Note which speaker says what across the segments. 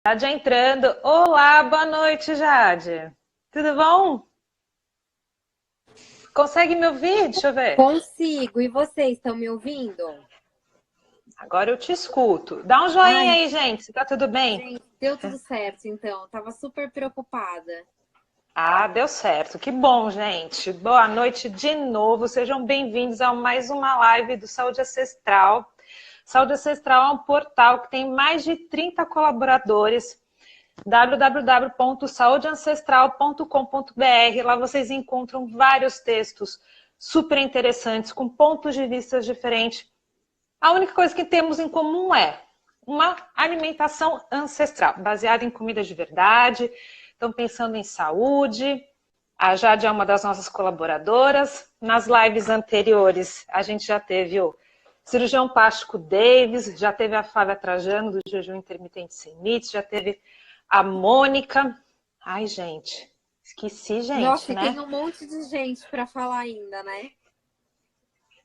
Speaker 1: Jade entrando. Olá, boa noite, Jade. Tudo bom? Consegue me ouvir? Deixa eu ver.
Speaker 2: Consigo. E vocês estão me ouvindo?
Speaker 1: Agora eu te escuto. Dá um joinha
Speaker 2: Ai,
Speaker 1: aí, gente, se tá tudo bem.
Speaker 2: gente, deu tudo certo, então. Tava super preocupada.
Speaker 1: Ah, deu certo. Que bom, gente. Boa noite de novo. Sejam bem-vindos a mais uma live do Saúde Ancestral. Saúde Ancestral é um portal que tem mais de 30 colaboradores. www.saudeancestral.com.br. Lá vocês encontram vários textos super interessantes, com pontos de vista diferentes. A única coisa que temos em comum é uma alimentação ancestral, baseada em comida de verdade. Estão pensando em saúde. A Jade é uma das nossas colaboradoras. Nas lives anteriores, a gente já teve o cirurgião plástico Davis, já teve a Flávia Trajano, do jejum intermitente sem limites, já teve a Mônica. Ai, gente, esqueci gente,
Speaker 2: Nossa, e tem
Speaker 1: né?
Speaker 2: um monte de gente para falar ainda, né?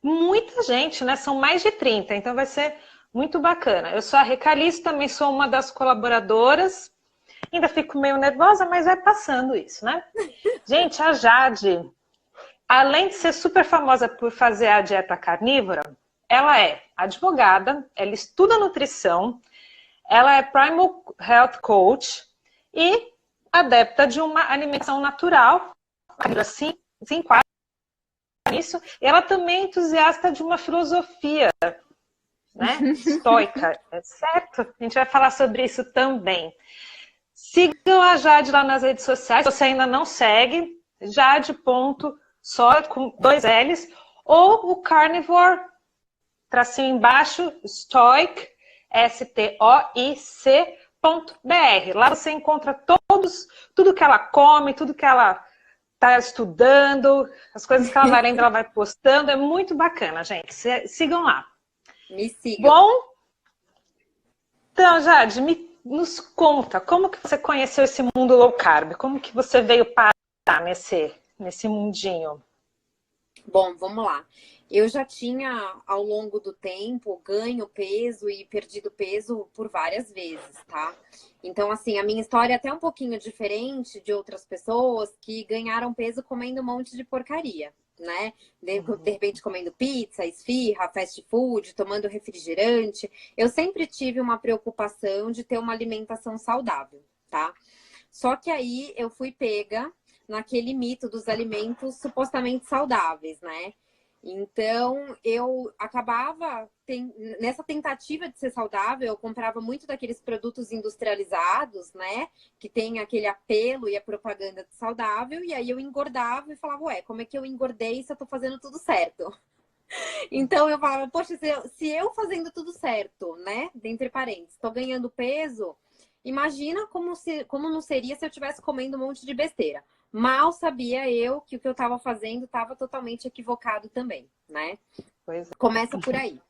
Speaker 1: Muita gente, né? São mais de 30, então vai ser muito bacana. Eu sou a Recalice, também sou uma das colaboradoras. Ainda fico meio nervosa, mas vai passando isso, né? Gente, a Jade, além de ser super famosa por fazer a dieta carnívora, ela é advogada, ela estuda nutrição, ela é Primal Health Coach e adepta de uma alimentação natural, assim, se enquadra nisso. E ela também é entusiasta de uma filosofia, né, estoica, é certo? A gente vai falar sobre isso também. Sigam a Jade lá nas redes sociais, se você ainda não segue, Jade.só com dois L's, ou o Carnivore, tracinho embaixo, Stoic, STOIC.br. Lá você encontra tudo que ela come, tudo que ela está estudando, as coisas que ela vai lendo, ela vai postando. É muito bacana, gente. Sigam lá.
Speaker 2: Me sigam.
Speaker 1: Bom, então, Jade, nos conta, como que você conheceu esse mundo low carb? Como que você veio parar nesse mundinho?
Speaker 2: Bom, vamos lá. Eu já tinha, ao longo do tempo, ganho peso e perdido peso por várias vezes, tá? Então, assim, a minha história é até um pouquinho diferente de outras pessoas que ganharam peso comendo um monte de porcaria, né? De repente comendo pizza, esfirra, fast food, tomando refrigerante. Eu sempre tive uma preocupação de ter uma alimentação saudável, tá? Só que aí eu fui pega naquele mito dos alimentos supostamente saudáveis, né? Então, eu acabava, nessa tentativa de ser saudável, eu comprava muito daqueles produtos industrializados, né? Que tem aquele apelo e a propaganda de saudável, e aí eu engordava e falava, ué, como é que eu engordei se eu tô fazendo tudo certo? Então, eu falava, poxa, se eu fazendo tudo certo, né? Entre parênteses, tô ganhando peso, imagina como não seria se eu estivesse comendo um monte de besteira. Mal sabia eu que o que eu estava fazendo estava totalmente equivocado também, né?
Speaker 1: Pois é.
Speaker 2: Começa por aí.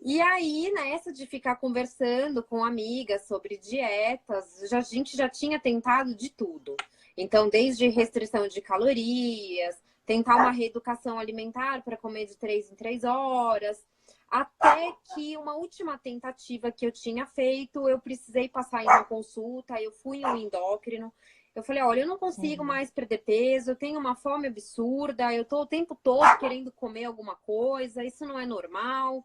Speaker 2: E aí, nessa de ficar conversando com amigas sobre dietas, a gente já tinha tentado de tudo. Então, desde restrição de calorias, tentar uma reeducação alimentar para comer de 3 em 3 horas, até que uma última tentativa que eu tinha feito, eu precisei passar em uma consulta, eu fui em um endócrino. Eu falei, olha, eu não consigo mais perder peso, eu tenho uma fome absurda, eu tô o tempo todo querendo comer alguma coisa, isso não é normal.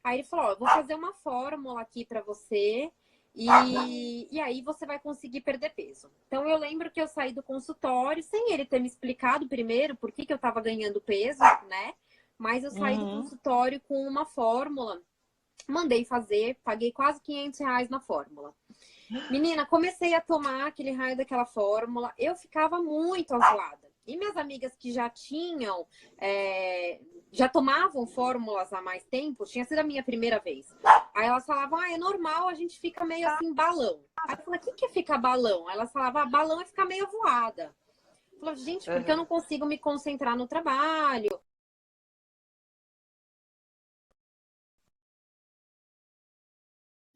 Speaker 2: Aí ele falou, ó, eu vou fazer uma fórmula aqui para você e aí você vai conseguir perder peso. Então eu lembro que eu saí do consultório sem ele ter me explicado primeiro por que eu estava ganhando peso, né? Mas eu saí do consultório com uma fórmula, mandei fazer, paguei quase R$ 500 na fórmula. Menina, comecei a tomar aquele raio daquela fórmula, eu ficava muito enjoada. E minhas amigas que já tinham, já tomavam fórmulas há mais tempo, tinha sido a minha primeira vez. Aí elas falavam, é normal, a gente fica meio assim, balão. Aí eu falei, o que é ficar balão? Aí elas falavam, balão é ficar meio voada. Eu falei, gente, porque eu não consigo me concentrar no trabalho.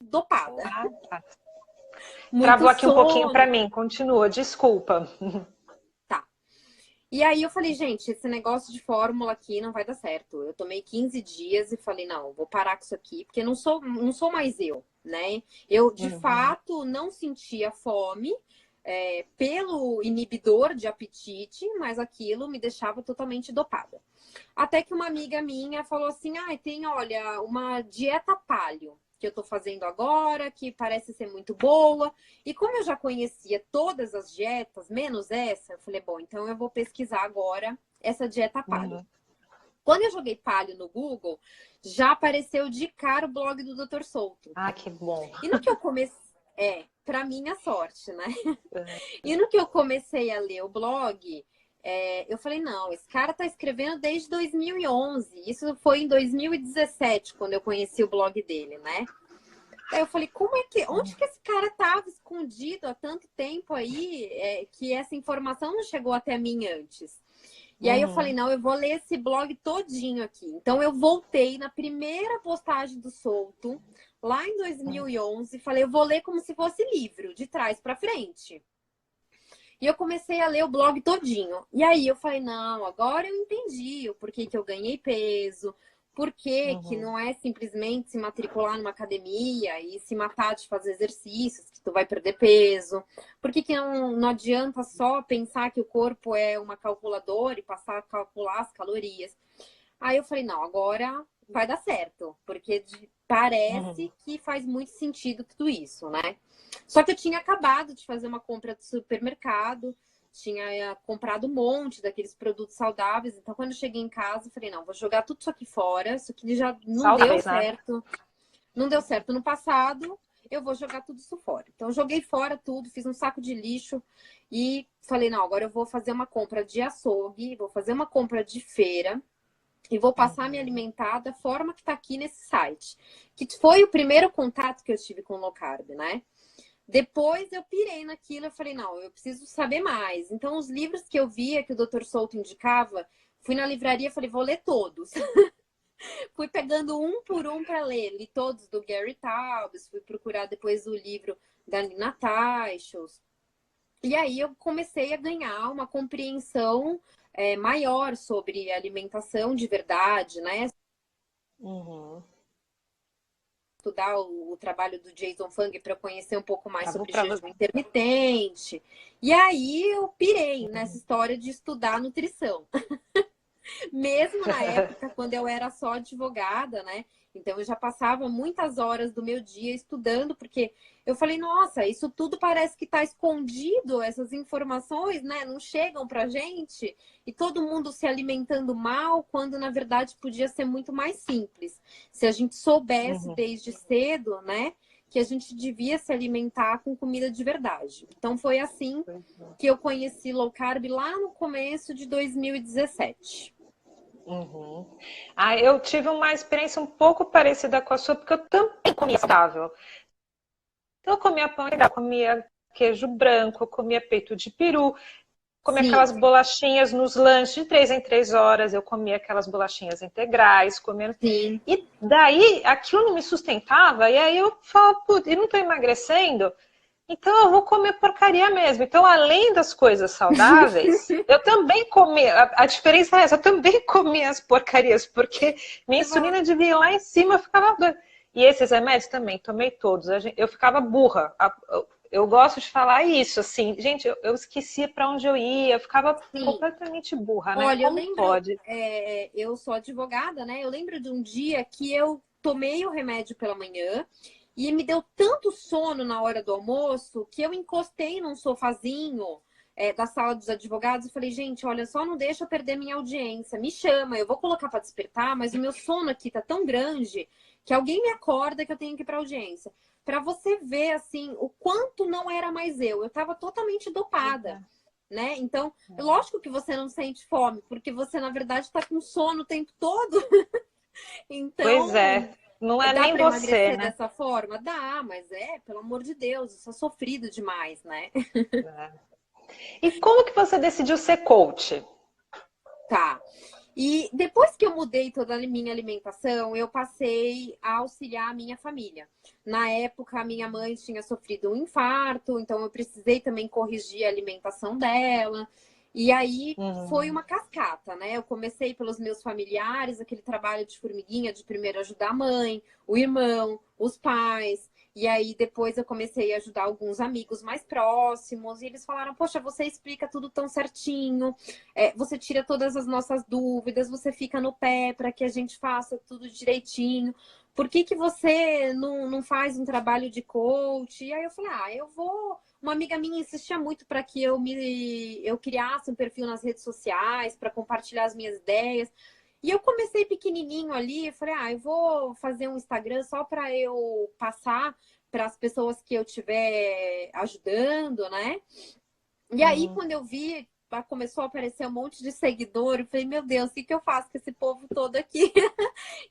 Speaker 2: Dopada.
Speaker 1: Ah, tá.
Speaker 2: Muito
Speaker 1: Travou aqui um pouquinho para
Speaker 2: sono.
Speaker 1: mim, continua, desculpa.
Speaker 2: Tá. E aí eu falei, gente, esse negócio de fórmula aqui não vai dar certo. Eu tomei 15 dias e falei, não, vou parar com isso aqui, porque não sou mais eu, né? Eu, de
Speaker 1: Uhum.
Speaker 2: fato, não sentia fome, pelo inibidor de apetite, mas aquilo me deixava totalmente dopada. Até que uma amiga minha falou assim, ah, tem, olha, uma dieta paleo que eu tô fazendo agora, que parece ser muito boa. E como eu já conhecia todas as dietas, menos essa, eu falei, bom, então eu vou pesquisar agora essa dieta paleo.
Speaker 1: Uhum.
Speaker 2: Quando eu joguei paleo no Google, já apareceu de cara o blog do Dr. Souto.
Speaker 1: Ah, que bom.
Speaker 2: E no que eu comecei, para minha sorte, né?
Speaker 1: Uhum.
Speaker 2: E no que eu comecei a ler o blog, eu falei, não, esse cara tá escrevendo desde 2011. Isso foi em 2017, quando eu conheci o blog dele, né? Daí eu falei, onde que esse cara tava escondido há tanto tempo aí, que essa informação não chegou até mim antes? E aí eu falei,
Speaker 1: Uhum.
Speaker 2: não, eu vou ler esse blog todinho aqui. Então eu voltei na primeira postagem do Souto, lá em 2011, falei, eu vou ler como se fosse livro, de trás para frente. E eu comecei a ler o blog todinho. E aí eu falei, não, agora eu entendi o porquê que eu ganhei peso, por que
Speaker 1: Uhum.
Speaker 2: não é simplesmente se matricular numa academia e se matar de fazer exercícios, que tu vai perder peso. Por que não adianta só pensar que o corpo é uma calculadora e passar a calcular as calorias. Aí eu falei, não, agora vai dar certo, porque
Speaker 1: Uhum.
Speaker 2: parece que faz muito sentido tudo isso, né? Só que eu tinha acabado de fazer uma compra de supermercado, tinha comprado um monte daqueles produtos saudáveis. Então, quando eu cheguei em casa, eu falei, não, vou jogar tudo isso aqui fora. Isso aqui já não deu
Speaker 1: Saudáveis, né?
Speaker 2: certo. Não deu certo no passado, eu vou jogar tudo isso fora. Então, eu joguei fora tudo, fiz um saco de lixo e falei, não, agora eu vou fazer uma compra de açougue, vou fazer uma compra de feira e vou passar a me
Speaker 1: Uhum.
Speaker 2: alimentar da forma que está aqui nesse site. Que foi o primeiro contato que eu tive com o low carb, né? Depois eu pirei naquilo, eu falei, não, eu preciso saber mais. Então, os livros que eu via que o Dr. Souto indicava, fui na livraria e falei, vou ler todos. Fui pegando um por um para ler. Li todos do Gary Taubes, fui procurar depois o livro da Nina Teichels. E aí eu comecei a ganhar uma compreensão maior sobre alimentação de verdade, né?
Speaker 1: Uhum.
Speaker 2: Estudar o trabalho do Jason Fung para conhecer um pouco mais
Speaker 1: Tá bom
Speaker 2: sobre
Speaker 1: pra você.
Speaker 2: jejum intermitente. E aí eu pirei nessa história de estudar nutrição. Mesmo na época, quando eu era só advogada, né? Então eu já passava muitas horas do meu dia estudando, porque eu falei, nossa, isso tudo parece que está escondido, essas informações, né? Não chegam pra gente, e todo mundo se alimentando mal, quando na verdade podia ser muito mais simples. Se a gente soubesse
Speaker 1: Uhum.
Speaker 2: desde cedo, né? Que a gente devia se alimentar com comida de verdade. Então foi assim que eu conheci low carb lá no começo de 2017.
Speaker 1: Uhum. Ah, eu tive uma experiência um pouco parecida com a sua, porque eu também comia saudável. Então, eu comia pão integral, comia queijo branco, comia peito de peru, comia
Speaker 2: Sim,
Speaker 1: aquelas bolachinhas nos lanches de 3 em 3 horas, eu comia aquelas bolachinhas integrais, comendo.
Speaker 2: sim.
Speaker 1: E daí aquilo não me sustentava, e aí eu falo, putz, eu não estou emagrecendo, então eu vou comer porcaria mesmo. Então, além das coisas saudáveis, eu também comia. A diferença é essa, eu também comia as porcarias, porque minha
Speaker 2: Você fala,
Speaker 1: insulina devia ir lá em cima, eu ficava doida. E esses remédios também, tomei todos. Eu ficava burra. Eu gosto de falar isso, assim, gente, eu esquecia para onde eu ia, eu ficava
Speaker 2: sim.
Speaker 1: completamente burra, né?
Speaker 2: Olha, eu
Speaker 1: Como
Speaker 2: lembro,
Speaker 1: pode?
Speaker 2: eu sou advogada, né? Eu lembro de um dia que eu tomei o remédio pela manhã e me deu tanto sono na hora do almoço que eu encostei num sofazinho, da sala dos advogados e falei, gente, olha, só não deixa eu perder minha audiência. Me chama, eu vou colocar para despertar, mas o meu sono aqui tá tão grande que alguém me acorda que eu tenho que ir para audiência. Para você ver, assim, o quanto não era mais eu. Eu estava totalmente
Speaker 1: Pois
Speaker 2: dopada,
Speaker 1: é.
Speaker 2: né? Então, lógico que você não sente fome, porque você, na verdade, está com sono o tempo todo.
Speaker 1: Pois
Speaker 2: Então,
Speaker 1: é. Não é
Speaker 2: dá
Speaker 1: nem
Speaker 2: para
Speaker 1: você,
Speaker 2: emagrecer
Speaker 1: né?
Speaker 2: dessa forma? Dá, mas pelo amor de Deus, isso é sofrido demais, né?
Speaker 1: E como que você decidiu ser coach?
Speaker 2: Tá. E depois que eu mudei toda a minha alimentação, eu passei a auxiliar a minha família. Na época, a minha mãe tinha sofrido um infarto, então eu precisei também corrigir a alimentação dela. E aí foi
Speaker 1: Uhum.
Speaker 2: uma cascata, né? Eu comecei pelos meus familiares, aquele trabalho de formiguinha, de primeiro ajudar a mãe, o irmão, os pais. E aí depois eu comecei a ajudar alguns amigos mais próximos. E eles falaram: poxa, você explica tudo tão certinho, você tira todas as nossas dúvidas, você fica no pé para que a gente faça tudo direitinho. Por que que você não faz um trabalho de coach? E aí eu falei: ah, eu vou. Uma amiga minha insistia muito para que eu criasse um perfil nas redes sociais para compartilhar as minhas ideias. E eu comecei pequenininho ali, eu falei: ah, eu vou fazer um Instagram só para eu passar para as pessoas que eu estiver ajudando, né? E aí,
Speaker 1: Uhum.
Speaker 2: quando eu vi, começou a aparecer um monte de seguidor, eu falei: meu Deus, o que que eu faço com esse povo todo aqui?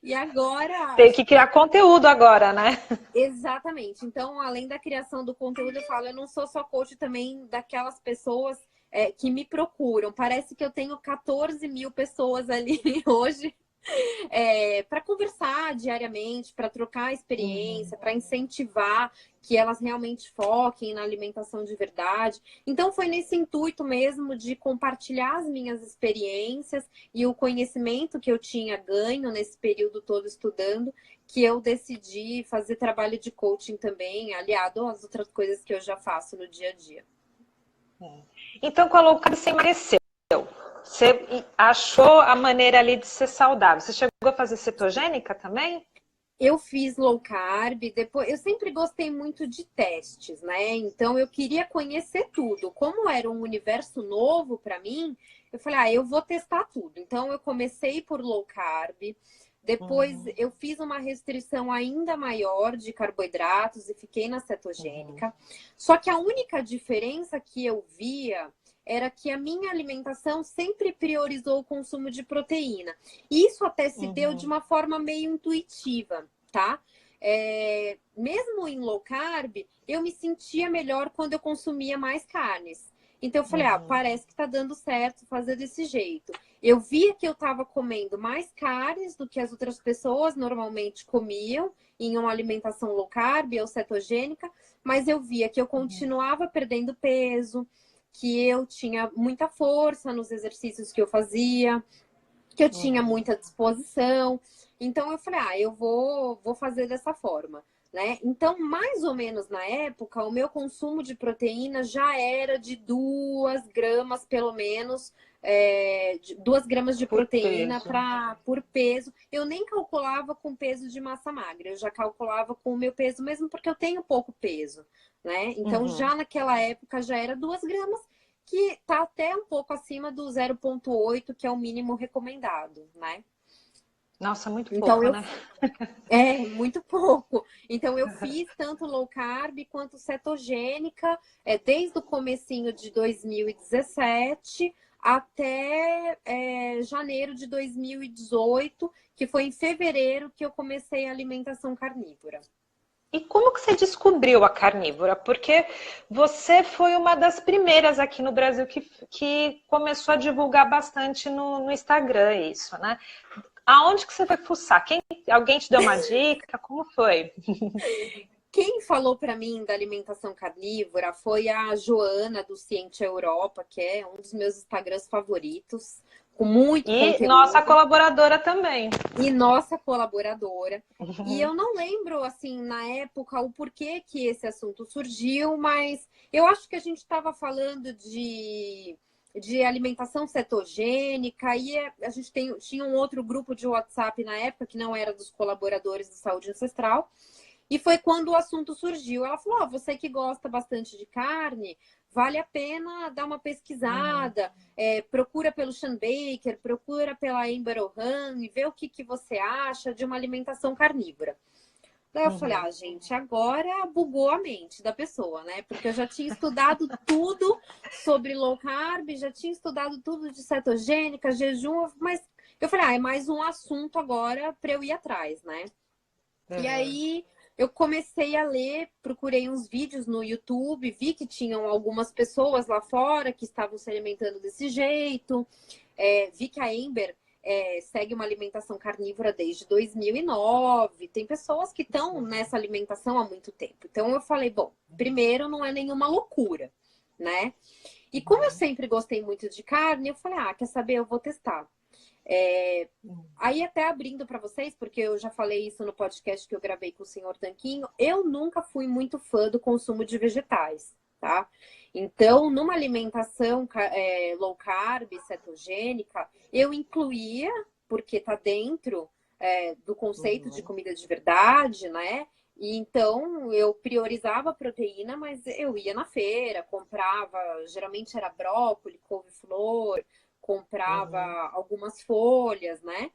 Speaker 2: E agora,
Speaker 1: Tem que criar conteúdo agora, né?
Speaker 2: exatamente. Então, além da criação do conteúdo, eu falo, eu não sou só coach também daquelas pessoas que me procuram. Parece que eu tenho 14 mil pessoas ali hoje para conversar diariamente, para trocar
Speaker 1: Uhum.
Speaker 2: experiência, para incentivar que elas realmente foquem na alimentação de verdade. Então, foi nesse intuito mesmo de compartilhar as minhas experiências e o conhecimento que eu tinha ganho nesse período todo estudando, que eu decidi fazer trabalho de coaching também, aliado às outras coisas que eu já faço no dia a dia.
Speaker 1: Então, com a low carb, você emagreceu. Você achou a maneira ali de ser saudável. Você chegou a fazer cetogênica também?
Speaker 2: Eu fiz low carb, depois eu sempre gostei muito de testes, né? Então eu queria conhecer tudo. Como era um universo novo para mim, eu falei: ah, eu vou testar tudo. Então eu comecei por low carb, depois
Speaker 1: Uhum.
Speaker 2: eu fiz uma restrição ainda maior de carboidratos e fiquei na
Speaker 1: Uhum.
Speaker 2: cetogênica. Só que a única diferença que eu via era que a minha alimentação sempre priorizou o consumo de proteína. Isso até se deu de
Speaker 1: Uhum.
Speaker 2: uma forma meio intuitiva, tá? Mesmo em low carb, eu me sentia melhor quando eu consumia mais carnes. Então eu falei: ah,
Speaker 1: Uhum.
Speaker 2: parece que tá dando certo fazer desse jeito. Eu via que eu estava comendo mais carnes do que as outras pessoas normalmente comiam em uma alimentação low carb ou cetogênica, mas eu via que eu continuava perdendo peso, que eu tinha muita força nos exercícios que eu fazia, que eu tinha
Speaker 1: Uhum.
Speaker 2: muita disposição. Então eu falei: ah, eu vou fazer dessa forma, né? Então, mais ou menos na época, o meu consumo de proteína já era de 2 gramas, pelo menos, 2 gramas de
Speaker 1: Por
Speaker 2: proteína
Speaker 1: peso.
Speaker 2: por peso. Eu nem calculava com peso de massa magra, eu já calculava com o meu peso mesmo, porque eu tenho pouco peso, né? Então,
Speaker 1: Uhum.
Speaker 2: já naquela época já era 2 gramas, que está até um pouco acima do 0,8, que é o mínimo recomendado, né?
Speaker 1: Nossa, muito
Speaker 2: Então
Speaker 1: pouco,
Speaker 2: eu
Speaker 1: né?
Speaker 2: muito pouco. Então eu fiz tanto low carb quanto cetogênica, desde o comecinho de 2017 até janeiro de 2018, que foi em fevereiro que eu comecei a alimentação carnívora.
Speaker 1: E como que você descobriu a carnívora? Porque você foi uma das primeiras aqui no Brasil que começou a divulgar bastante no Instagram isso, né? Aonde que você foi fuçar? Alguém te deu uma dica? Como foi?
Speaker 2: Quem falou para mim da alimentação carnívora foi a Joana do Ciente Europa, que é um dos meus Instagrams favoritos, com muito
Speaker 1: E nossa
Speaker 2: conteúdo,
Speaker 1: colaboradora também.
Speaker 2: e nossa colaboradora. E
Speaker 1: Uhum.
Speaker 2: eu não lembro, assim, na época, o porquê que esse assunto surgiu, mas eu acho que a gente estava falando de alimentação cetogênica, e a gente tinha um outro grupo de WhatsApp na época, que não era dos colaboradores do Saúde Ancestral, e foi quando o assunto surgiu. Ela falou: oh, você que gosta bastante de carne, vale a pena dar uma
Speaker 1: Uhum.
Speaker 2: pesquisada. Procura pelo Sean Baker, procura pela Amber O'Han e vê o que você acha de uma alimentação carnívora. Daí eu falei:
Speaker 1: Uhum.
Speaker 2: ah, gente, agora bugou a mente da pessoa, né? Porque eu já tinha estudado tudo sobre low carb, já tinha estudado tudo de cetogênica, jejum, mas eu falei: ah, é mais um assunto agora para eu ir atrás, né? E
Speaker 1: Uhum.
Speaker 2: aí eu comecei a ler, procurei uns vídeos no YouTube, vi que tinham algumas pessoas lá fora que estavam se alimentando desse jeito, vi que a Amber segue uma alimentação carnívora desde 2009. Tem pessoas que estão nessa alimentação há muito tempo. Então eu falei: bom, primeiro, não é nenhuma loucura, né? E como eu sempre gostei muito de carne, eu falei, quer saber, eu vou testar. Aí até abrindo para vocês, porque eu já falei isso no podcast que eu gravei com o senhor Tanquinho, eu nunca fui muito fã do consumo de vegetais, tá? Então, numa alimentação low carb, cetogênica, eu incluía, porque tá dentro do conceito de comida de verdade, né? E então eu priorizava a proteína, mas eu ia na feira, comprava, geralmente era brócolis, couve-flor, comprava algumas folhas, né?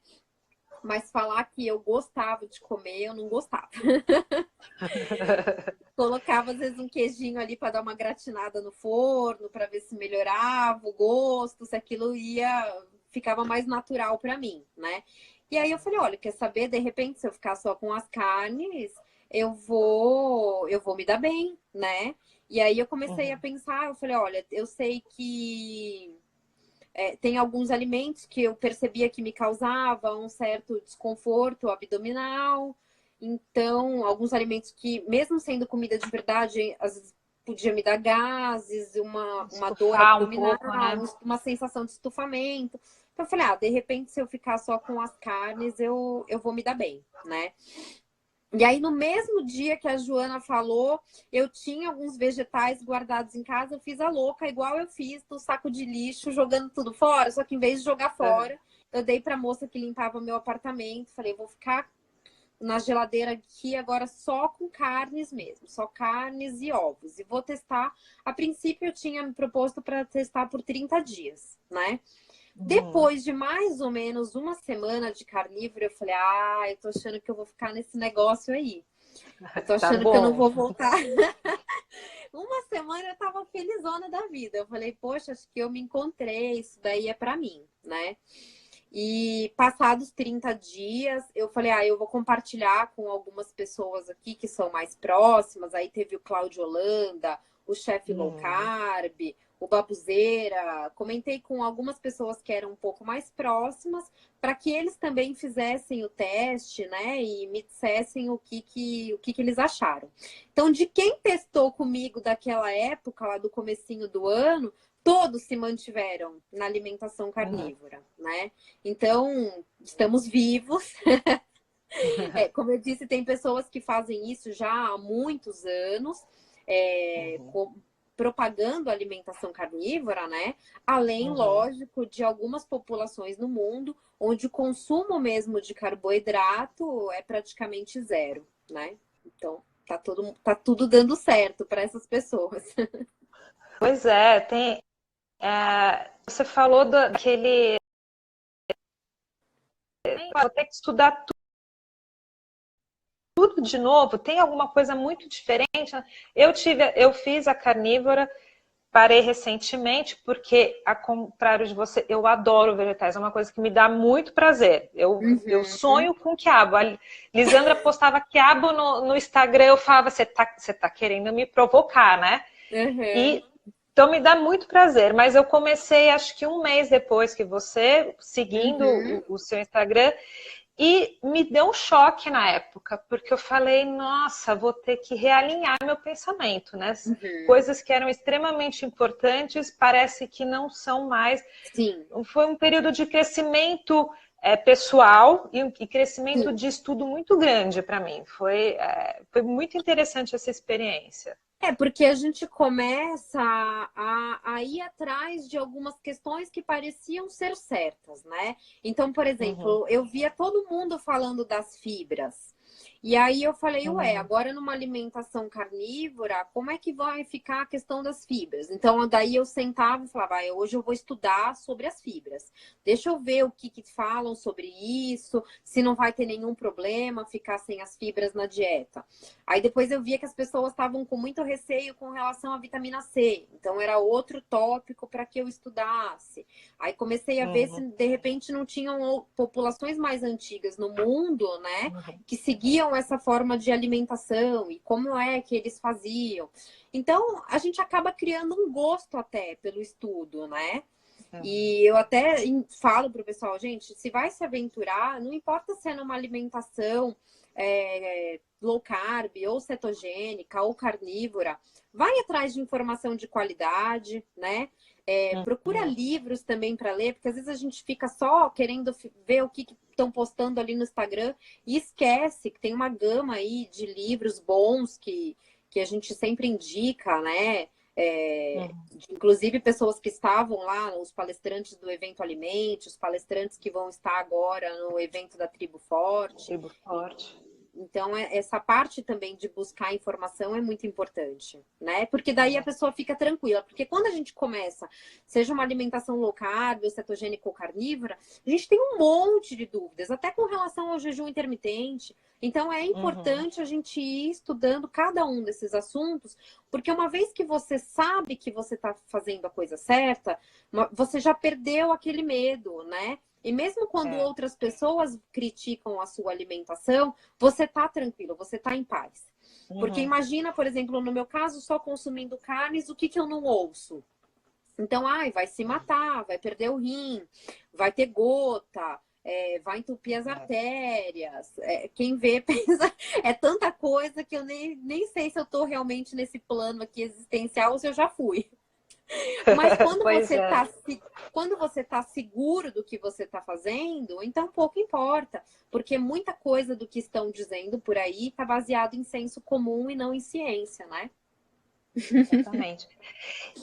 Speaker 2: Mas falar que eu gostava de comer, eu não gostava. Colocava às vezes um queijinho ali para dar uma gratinada no forno, para ver se melhorava o gosto, se aquilo ficava mais natural para mim, né? E aí eu falei, olha, quer saber? De repente, se eu ficar só com as carnes, eu vou me dar bem, né? E aí eu comecei a pensar, eu falei, olha, eu sei que tem alguns alimentos que eu percebia que me causava um certo desconforto abdominal. Então, alguns alimentos que, mesmo sendo comida de verdade, às vezes podia me dar gases, uma dor
Speaker 1: Estufar um
Speaker 2: abdominal,
Speaker 1: pouco, né?
Speaker 2: uma sensação de estufamento. Então, eu falei, de repente, se eu ficar só com as carnes, eu vou me dar bem, né? E aí, no mesmo dia que a Joana falou, eu tinha alguns vegetais guardados em casa, eu fiz a louca, igual eu fiz do saco de lixo, jogando tudo fora, só que em vez de jogar fora, eu dei para a moça que limpava meu apartamento, falei, vou ficar na geladeira aqui agora só com carnes mesmo, só carnes e ovos. E vou testar, a princípio eu tinha me proposto para testar por 30 dias, né? Depois de mais ou menos uma semana de carnívoro, eu falei, eu tô achando que eu vou ficar nesse negócio aí. Eu tô
Speaker 1: Tá
Speaker 2: achando que eu não
Speaker 1: bom.
Speaker 2: vou voltar. Uma semana eu tava felizona da vida. Eu falei, poxa, acho que eu me encontrei, isso daí é pra mim, né? E passados 30 dias, eu falei, eu vou compartilhar com algumas pessoas aqui que são mais próximas. Aí teve o Cláudio Holanda, o chefe low carb, o Babuzeira. Comentei com algumas pessoas que eram um pouco mais próximas, para que eles também fizessem o teste, né? E me dissessem o que eles acharam. Então, de quem testou comigo daquela época, lá do comecinho do ano, todos se mantiveram na alimentação carnívora, né? Então, estamos vivos. Como eu disse, tem pessoas que fazem isso já há muitos anos, propagando a alimentação carnívora, né? Além, lógico, de algumas populações no mundo onde o consumo mesmo de carboidrato é praticamente zero, né? Então, tá tudo dando certo para essas pessoas.
Speaker 1: Pois é, você falou daquele. Vou ter que estudar tudo de novo. Tem alguma coisa muito diferente? Eu fiz a carnívora, parei recentemente, porque, ao contrário de você, eu adoro vegetais. É uma coisa que me dá muito prazer. Eu sonho com quiabo. A Lisandra postava quiabo no Instagram, eu falava, você tá querendo me provocar, né? Então me dá muito prazer, mas eu comecei acho que um mês depois que você, seguindo o seu Instagram, e me deu um choque na época, porque eu falei, nossa, vou ter que realinhar meu pensamento, né? Coisas que eram extremamente importantes, parece que não são mais.
Speaker 2: Sim.
Speaker 1: Foi um período de crescimento pessoal e crescimento de estudo muito grande para mim. Foi muito interessante essa experiência.
Speaker 2: Porque a gente começa a ir atrás de algumas questões que pareciam ser certas, né? Então, por exemplo, eu via todo mundo falando das fibras. E aí eu falei, agora numa alimentação carnívora, como é que vai ficar a questão das fibras? Então, daí eu sentava e falava, hoje eu vou estudar sobre as fibras. Deixa eu ver o que falam sobre isso, se não vai ter nenhum problema ficar sem as fibras na dieta. Aí depois eu via que as pessoas estavam com muito receio com relação à vitamina C. Então, era outro tópico para que eu estudasse. Aí comecei a ver se de repente não tinham populações mais antigas no mundo, né, que seguiam essa forma de alimentação e como é que eles faziam. Então, a gente acaba criando um gosto até pelo estudo, né? E eu até falo pro pessoal, gente, se vai se aventurar, não importa se é numa alimentação low carb, ou cetogênica, ou carnívora, vai atrás de informação de qualidade, né? Procura livros também para ler, porque às vezes a gente fica só querendo ver o que estão postando ali no Instagram e esquece que tem uma gama aí de livros bons que a gente sempre indica, né? Inclusive pessoas que estavam lá, os palestrantes do evento Alimente, os palestrantes que vão estar agora no evento da Tribo Forte.
Speaker 1: Tribo Forte.
Speaker 2: Então, essa parte também de buscar informação é muito importante, né? Porque daí a pessoa fica tranquila. Porque quando a gente começa, seja uma alimentação low carb, ou cetogênica ou carnívora, a gente tem um monte de dúvidas, até com relação ao jejum intermitente. Então, é importante a gente ir estudando cada um desses assuntos, porque uma vez que você sabe que você está fazendo a coisa certa, você já perdeu aquele medo, né? E mesmo quando outras pessoas criticam a sua alimentação, você tá tranquilo, você tá em paz. Porque imagina, por exemplo, no meu caso, só consumindo carnes, o que eu não ouço? Então, vai se matar, vai perder o rim, vai ter gota, vai entupir as artérias. Quem vê pensa, é tanta coisa que eu nem sei se eu tô realmente nesse plano aqui existencial ou se eu já fui. Mas quando você tá seguro do que você está fazendo, então pouco importa, porque muita coisa do que estão dizendo por aí está baseado em senso comum e não em ciência, né?
Speaker 1: Exatamente.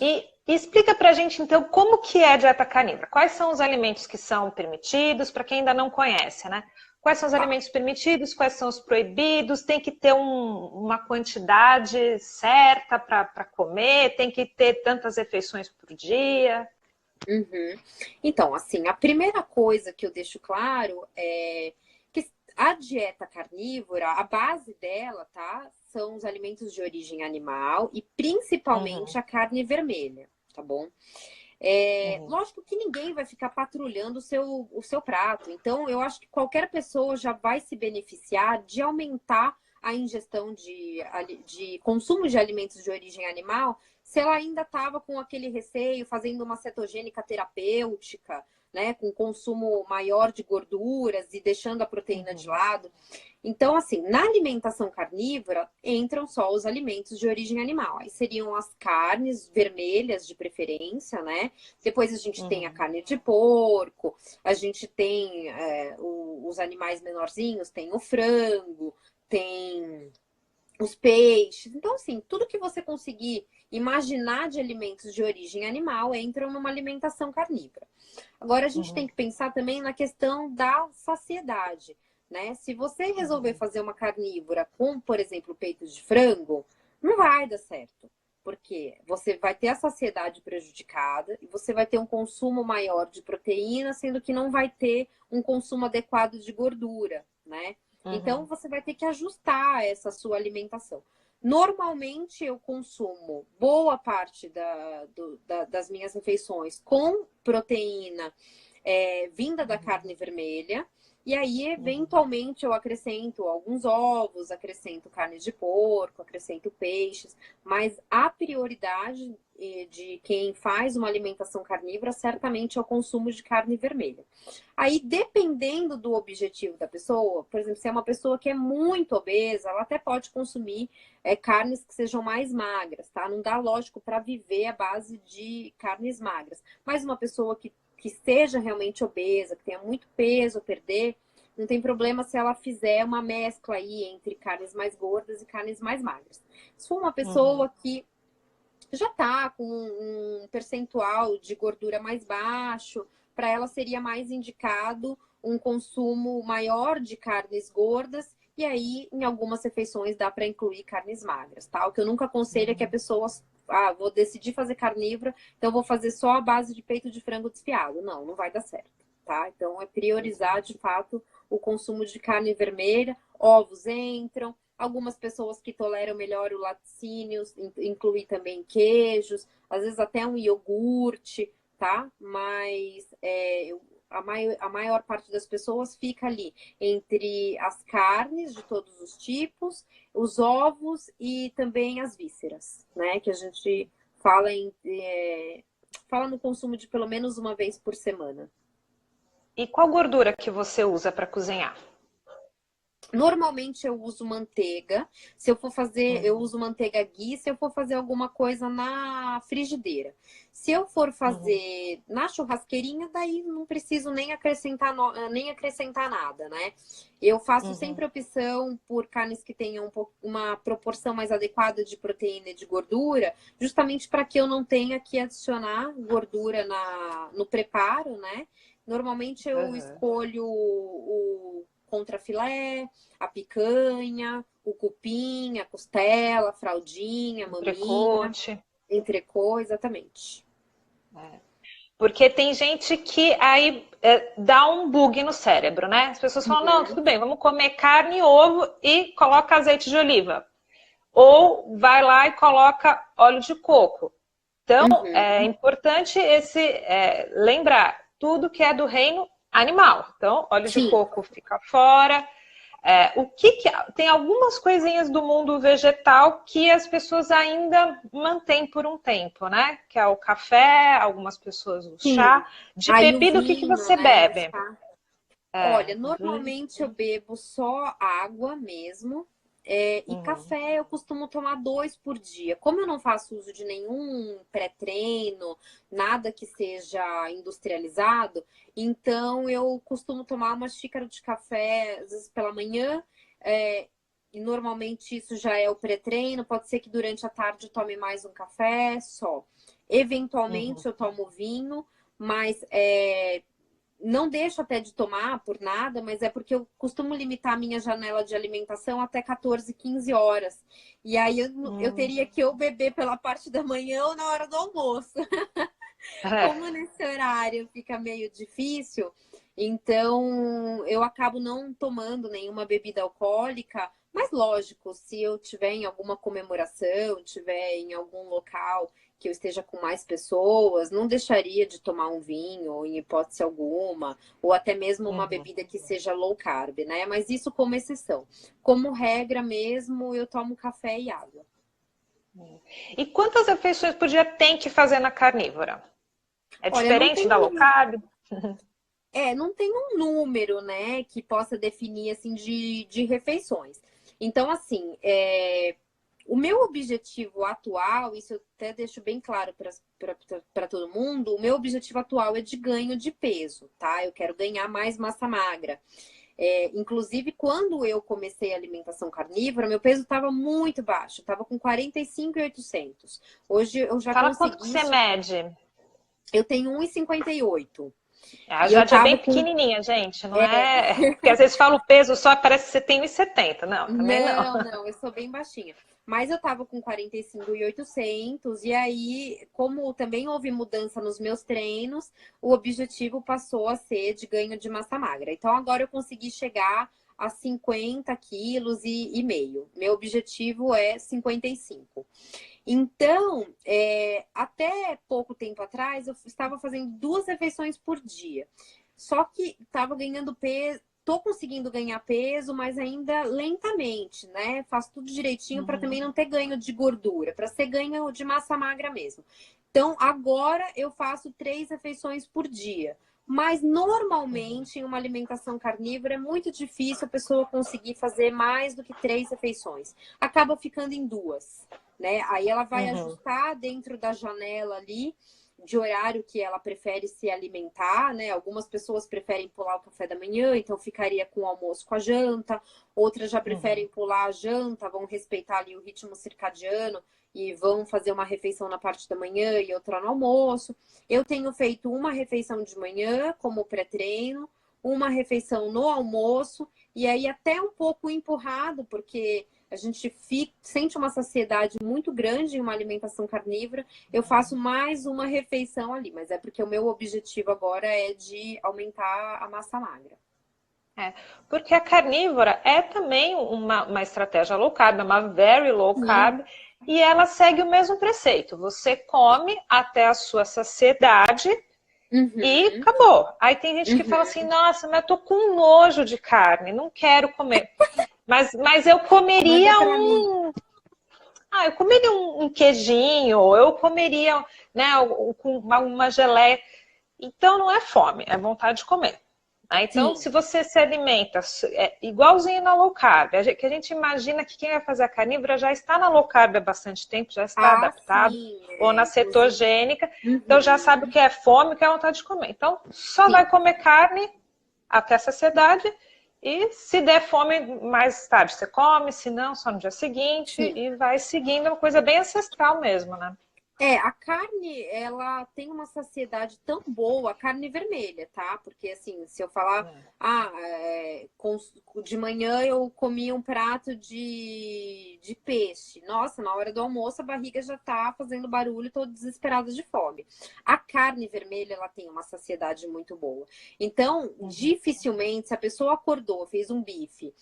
Speaker 1: E explica pra gente, então, como que é a dieta carnívora? Quais são os alimentos que são permitidos, para quem ainda não conhece, né? Quais são os alimentos permitidos, quais são os proibidos? Tem que ter uma quantidade certa para comer? Tem que ter tantas refeições por dia?
Speaker 2: Então, assim, a primeira coisa que eu deixo claro é que a dieta carnívora, a base dela, tá? São os alimentos de origem animal e principalmente a carne vermelha, tá bom? Lógico que ninguém vai ficar patrulhando o seu prato. Então, eu acho que qualquer pessoa já vai se beneficiar de aumentar a ingestão de consumo de alimentos de origem animal, se ela ainda estava com aquele receio, fazendo uma cetogênica terapêutica, né, com consumo maior de gorduras e deixando a proteína de lado. Então, assim, na alimentação carnívora, entram só os alimentos de origem animal. Aí seriam as carnes vermelhas, de preferência, né? Depois a gente tem a carne de porco, a gente tem os animais menorzinhos, tem o frango, tem os peixes. Então, assim, tudo que você conseguir imaginar de alimentos de origem animal entram numa alimentação carnívora. Agora, a gente tem que pensar também na questão da saciedade, né? Se você resolver fazer uma carnívora com, por exemplo, peito de frango, não vai dar certo. Porque você vai ter a saciedade prejudicada e você vai ter um consumo maior de proteína, sendo que não vai ter um consumo adequado de gordura, né? Então, você vai ter que ajustar essa sua alimentação. Normalmente, eu consumo boa parte das minhas refeições com proteína vinda da carne vermelha. E aí, eventualmente, eu acrescento alguns ovos, acrescento carne de porco, acrescento peixes. Mas a prioridade de quem faz uma alimentação carnívora, certamente é o consumo de carne vermelha. Aí, dependendo do objetivo da pessoa, por exemplo, se é uma pessoa que é muito obesa, ela até pode consumir carnes que sejam mais magras, tá? Não dá, lógico, para viver à base de carnes magras. Mas uma pessoa que seja realmente obesa, que tenha muito peso a perder, não tem problema se ela fizer uma mescla aí entre carnes mais gordas e carnes mais magras. Se for uma pessoa que já está com um percentual de gordura mais baixo, para ela seria mais indicado um consumo maior de carnes gordas, e aí em algumas refeições dá para incluir carnes magras, tá? O que eu nunca aconselho é que a pessoa, vou decidir fazer carnívora, então vou fazer só a base de peito de frango desfiado. Não, não vai dar certo, tá? Então é priorizar de fato o consumo de carne vermelha, ovos entram. Algumas pessoas que toleram melhor o laticínio, incluir também queijos, às vezes até um iogurte, tá? Mas a maior parte das pessoas fica ali entre as carnes de todos os tipos, os ovos e também as vísceras, né? Que a gente fala fala no consumo de pelo menos uma vez por semana.
Speaker 1: E qual gordura que você usa para cozinhar?
Speaker 2: Normalmente eu uso manteiga. Se eu for fazer, eu uso manteiga ghee se eu for fazer alguma coisa na frigideira. Se eu for
Speaker 1: Uhum,
Speaker 2: fazer na churrasqueirinha, daí não preciso nem acrescentar, nem acrescentar nada, né? Eu faço sempre
Speaker 1: uhum,
Speaker 2: opção por carnes que tenham uma proporção mais adequada de proteína e de gordura, justamente para que eu não tenha que adicionar gordura no preparo, né? Normalmente eu
Speaker 1: uhum.
Speaker 2: escolho o contrafilé, a picanha, o cupim, a costela, a fraldinha, a maminha,
Speaker 1: Entrecote.
Speaker 2: entrecô, exatamente.
Speaker 1: É. Porque tem gente que aí dá um bug no cérebro, né? As pessoas falam, não,
Speaker 2: Uhum,
Speaker 1: tudo bem, vamos comer carne, ovo e coloca azeite de oliva. Ou vai lá e coloca óleo de coco. Então, é
Speaker 2: uhum.
Speaker 1: importante lembrar tudo que é do reino animal. Então, óleo de
Speaker 2: Sim,
Speaker 1: coco fica fora. Tem algumas coisinhas do mundo vegetal que as pessoas ainda mantêm por um tempo, né? Que é o café, algumas pessoas o chá.
Speaker 2: sim.
Speaker 1: De
Speaker 2: Aí o
Speaker 1: bebida, o que que
Speaker 2: vinho,
Speaker 1: você
Speaker 2: né, o
Speaker 1: bebe?
Speaker 2: chá.
Speaker 1: É,
Speaker 2: Olha,
Speaker 1: vinho.
Speaker 2: normalmente eu bebo só água mesmo. E
Speaker 1: Uhum,
Speaker 2: café eu costumo tomar 2 por dia. Como eu não faço uso de nenhum pré-treino, nada que seja industrializado, então eu costumo tomar uma xícara de café, às vezes pela manhã, é, e normalmente isso já é o pré-treino. Pode ser que durante a tarde eu tome mais um café só.
Speaker 1: uhum,
Speaker 2: Eventualmente eu tomo vinho, mas não deixo até de tomar por nada, mas é porque eu costumo limitar a minha janela de alimentação até 14, 15 horas. E aí eu
Speaker 1: uhum.
Speaker 2: teria que eu beber pela parte da manhã ou na hora do almoço.
Speaker 1: É.
Speaker 2: Como nesse horário fica meio difícil, então eu acabo não tomando nenhuma bebida alcoólica. Mas lógico, se eu tiver em alguma comemoração, tiver em algum local que eu esteja com mais pessoas, não deixaria de tomar um vinho, em hipótese alguma, ou até mesmo uma
Speaker 1: Uhum.
Speaker 2: bebida que seja low carb, né? Mas isso como exceção. Como regra mesmo, eu tomo café e água.
Speaker 1: E quantas refeições por dia tem que fazer na carnívora? É
Speaker 2: Olha, não
Speaker 1: diferente
Speaker 2: tem
Speaker 1: da low carb?
Speaker 2: não tem um número, né, que possa definir, assim, de refeições. Então, assim, o meu objetivo atual, isso eu até deixo bem claro para todo mundo, o meu objetivo atual é de ganho de peso, tá? Eu quero ganhar mais massa magra. Inclusive, quando eu comecei a alimentação carnívora, meu peso estava muito baixo, estava com 45.800. Hoje eu já
Speaker 1: Fala quanto que
Speaker 2: consegui,
Speaker 1: você mede.
Speaker 2: eu tenho 1,58.
Speaker 1: A
Speaker 2: E eu
Speaker 1: Jade é bem
Speaker 2: tava com
Speaker 1: pequenininha, gente, não é? Porque às vezes fala o peso só, parece que você tem 1,70. Não, também não.
Speaker 2: Não, eu sou bem baixinha. Mas eu tava com 45.800 e aí, como também houve mudança nos meus treinos, o objetivo passou a ser de ganho de massa magra. Então agora eu consegui chegar a 50 quilos e meio. Meu objetivo é 55. Então, até pouco tempo atrás, eu estava fazendo 2 refeições por dia. Só que estava ganhando peso, tô conseguindo ganhar peso, mas ainda lentamente, né? Faço tudo direitinho para
Speaker 1: Uhum,
Speaker 2: também não ter ganho de gordura, para ser ganho de massa magra mesmo. Então, agora eu faço 3 refeições por dia. Mas
Speaker 1: uhum,
Speaker 2: normalmente em uma alimentação carnívora é muito difícil a pessoa conseguir fazer mais do que 3 refeições. Acaba ficando em duas, né? Aí ela vai
Speaker 1: uhum,
Speaker 2: ajustar dentro da janela ali de horário que ela prefere se alimentar, né? Algumas pessoas preferem pular o café da manhã, então ficaria com o almoço com a janta. Outras já
Speaker 1: uhum,
Speaker 2: preferem pular a janta, vão respeitar ali o ritmo circadiano e vão fazer uma refeição na parte da manhã e outra no almoço. Eu tenho feito uma refeição de manhã como pré-treino, uma refeição no almoço e aí até um pouco empurrado, porque a gente sente uma saciedade muito grande em uma alimentação carnívora. Eu faço mais uma refeição ali, mas é porque o meu objetivo agora é de aumentar a massa magra.
Speaker 1: é. Porque a carnívora é também uma estratégia low carb, é uma very low
Speaker 2: Sim.
Speaker 1: carb, e ela segue o mesmo preceito. Você come até a sua saciedade e
Speaker 2: Uhum,
Speaker 1: acabou. Aí tem gente que fala assim,
Speaker 2: uhum.
Speaker 1: nossa, mas eu tô com nojo de carne, não quero comer. Mas eu
Speaker 2: Manda
Speaker 1: comeria
Speaker 2: para mim.
Speaker 1: eu comeria um queijinho, eu comeria, né, com uma geleia. Então não é fome, é vontade de comer. Então,
Speaker 2: Sim.
Speaker 1: se você se alimenta igualzinho na low carb, que a gente imagina que quem vai fazer a carnívora já está na low carb há bastante tempo, já está
Speaker 2: Ah,
Speaker 1: adaptado,
Speaker 2: sim,
Speaker 1: ou na
Speaker 2: inclusive.
Speaker 1: cetogênica, então já sabe o
Speaker 2: Uhum.
Speaker 1: que é fome, o que é vontade de comer. Então, só
Speaker 2: Sim,
Speaker 1: vai comer carne até a saciedade, e se der fome mais tarde você come, se não, só no dia seguinte,
Speaker 2: sim.
Speaker 1: e vai seguindo uma coisa bem ancestral mesmo, né?
Speaker 2: A carne, ela tem uma saciedade tão boa, a carne vermelha, tá? Porque, assim, se eu falar, de manhã eu comi um prato de peixe. Nossa, na hora do almoço a barriga já tá fazendo barulho, tô desesperada de fome. A carne vermelha, ela tem uma saciedade muito boa. Então, dificilmente, se a pessoa acordou, fez um bife,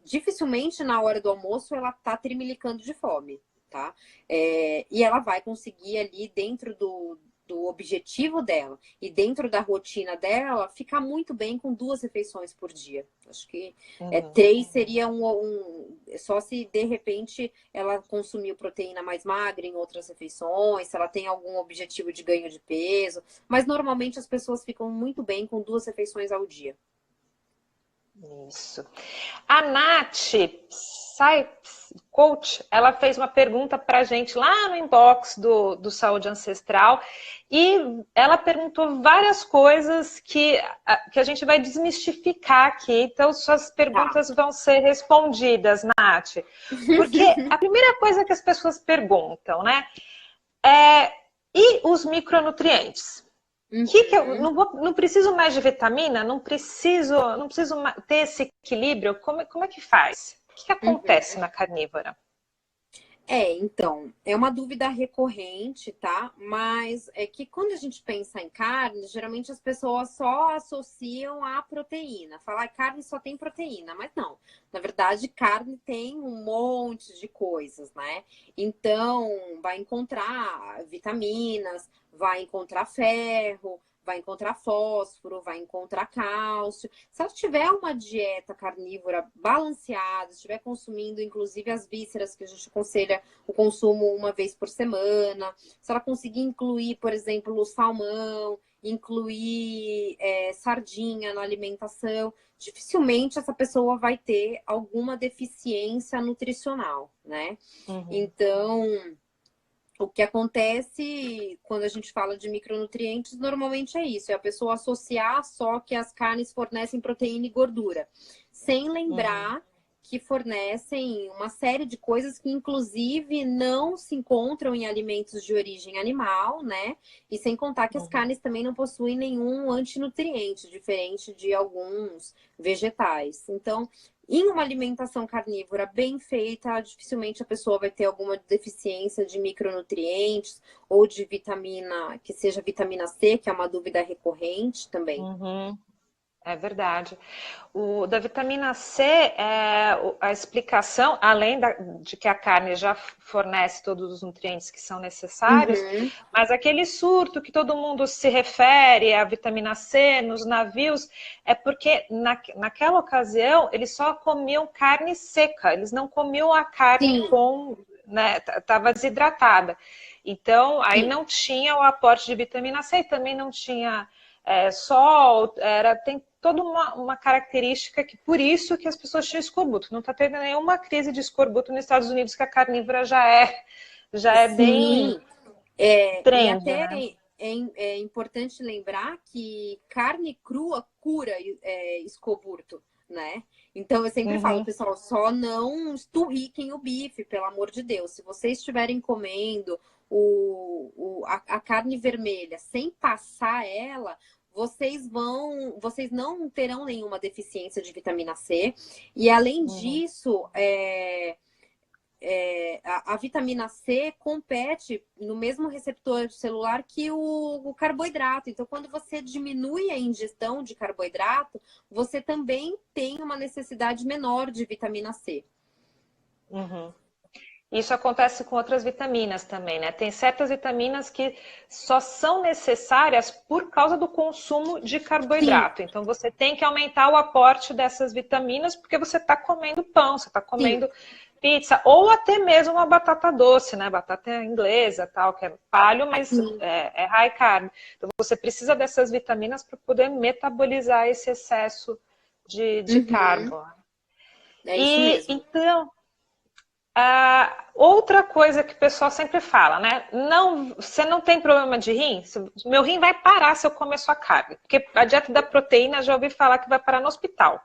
Speaker 2: dificilmente na hora do almoço ela tá trimilicando de fome. Tá? E ela vai conseguir ali dentro do objetivo dela e dentro da rotina dela ficar muito bem com 2 refeições por dia. Acho que 3 seria só se de repente ela consumiu proteína mais magra em outras refeições, se ela tem algum objetivo de ganho de peso, mas normalmente as pessoas ficam muito bem com 2 refeições ao dia.
Speaker 1: Isso. A Nath, Coach, ela fez uma pergunta para a gente lá no inbox do Saúde Ancestral e ela perguntou várias coisas que a gente vai desmistificar aqui. Então, suas
Speaker 2: Tá.
Speaker 1: perguntas vão ser respondidas, Nath. Porque a primeira coisa que as pessoas perguntam, né? E os micronutrientes? Que eu não preciso mais de vitamina? Não preciso ter esse equilíbrio? Como é que faz? O que acontece na carnívora?
Speaker 2: Então, é uma dúvida recorrente, tá? Mas é que quando a gente pensa em carne, geralmente as pessoas só associam a proteína. Falar carne só tem proteína, mas não. Na verdade, carne tem um monte de coisas, né? Então, vai encontrar vitaminas, vai encontrar ferro, vai encontrar fósforo, vai encontrar cálcio. Se ela tiver uma dieta carnívora balanceada, estiver consumindo inclusive as vísceras que a gente aconselha o consumo uma vez por semana, se ela conseguir incluir, por exemplo, o salmão, incluir sardinha na alimentação, dificilmente essa pessoa vai ter alguma deficiência nutricional, né? Então, o que acontece quando a gente fala de micronutrientes, normalmente é isso, é a pessoa associar só que as carnes fornecem proteína e gordura, sem lembrar que fornecem uma série de coisas que, inclusive, não se encontram em alimentos de origem animal, né? E sem contar que as carnes também não possuem nenhum antinutriente, diferente de alguns vegetais. Então, em uma alimentação carnívora bem feita, dificilmente a pessoa vai ter alguma deficiência de micronutrientes ou de vitamina, que seja vitamina C, que é uma dúvida recorrente também.
Speaker 1: É verdade. Da vitamina C, a explicação, além de que a carne já fornece todos os nutrientes que são necessários, mas aquele surto que todo mundo se refere à vitamina C nos navios, é porque naquela ocasião eles só comiam carne seca, eles não comiam a carne
Speaker 2: Sim.
Speaker 1: com, né, estava desidratada. Então, aí
Speaker 2: Sim.
Speaker 1: não tinha o aporte de vitamina C, também não tinha sol, tem toda uma característica que por isso que as pessoas tinham escorbuto. Não está tendo nenhuma crise de escorbuto nos Estados Unidos, que a carnívora já é bem
Speaker 2: E
Speaker 1: trend,
Speaker 2: até
Speaker 1: né?
Speaker 2: é importante lembrar que carne crua cura escorbuto, né? Então eu sempre falo, pessoal, só não esturriquem o bife, pelo amor de Deus. Se vocês estiverem comendo a carne vermelha sem passar ela, vocês não terão nenhuma deficiência de vitamina C. E além disso, a vitamina C compete no mesmo receptor celular que o carboidrato. Então, quando você diminui a ingestão de carboidrato, você também tem uma necessidade menor de vitamina C.
Speaker 1: Isso acontece com outras vitaminas também, né? Tem certas vitaminas que só são necessárias por causa do consumo de
Speaker 2: Sim,
Speaker 1: carboidrato. Então, você tem que aumentar o aporte dessas vitaminas porque você está comendo pão, você está
Speaker 2: sim.
Speaker 1: comendo pizza, ou até mesmo uma batata doce, né? Batata inglesa, tal, que é palho, mas é high carb. Então você precisa dessas vitaminas para poder metabolizar esse excesso de carbo.
Speaker 2: É isso mesmo.
Speaker 1: Então, outra coisa que o pessoal sempre fala, né? Não, você não tem problema de rim? Meu rim vai parar se eu comer sua carne. Porque a dieta da proteína, já ouvi falar que vai parar no hospital.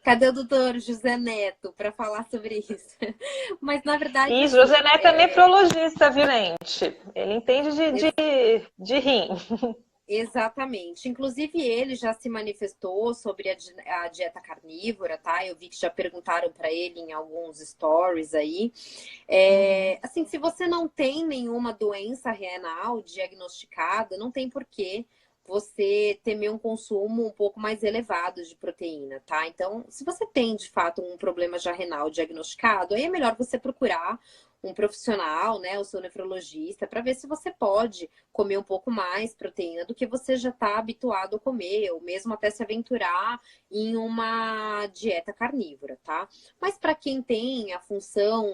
Speaker 2: Cadê o doutor José Neto para falar sobre isso? Mas, na verdade,
Speaker 1: E
Speaker 2: assim,
Speaker 1: José Neto é nefrologista, viu, gente? Ele entende de rim.
Speaker 2: exatamente. Inclusive, ele já se manifestou sobre a dieta carnívora, tá? Eu vi que já perguntaram para ele em alguns stories aí. Assim, se você não tem nenhuma doença renal diagnosticada, não tem porquê você temer um consumo um pouco mais elevado de proteína, tá? Então, se você tem de fato um problema já renal diagnosticado, aí é melhor você procurar um profissional, né, o seu nefrologista, para ver se você pode comer um pouco mais proteína do que você já está habituado a comer, ou mesmo até se aventurar em uma dieta carnívora, tá? Mas para quem tem a função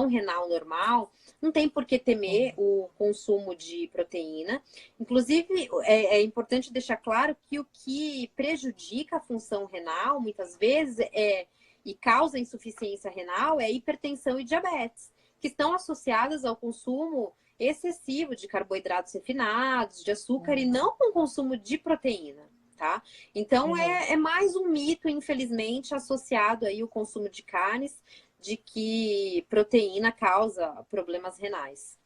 Speaker 2: renal normal, não tem por que temer o consumo de proteína. Inclusive, é importante deixar claro que o que prejudica a função renal, muitas vezes, e causa insuficiência renal é hipertensão e diabetes, que estão associadas ao consumo excessivo de carboidratos refinados, de açúcar e não com o consumo de proteína, tá? Então é mais um mito, infelizmente, associado aí o consumo de carnes, de que proteína causa problemas renais.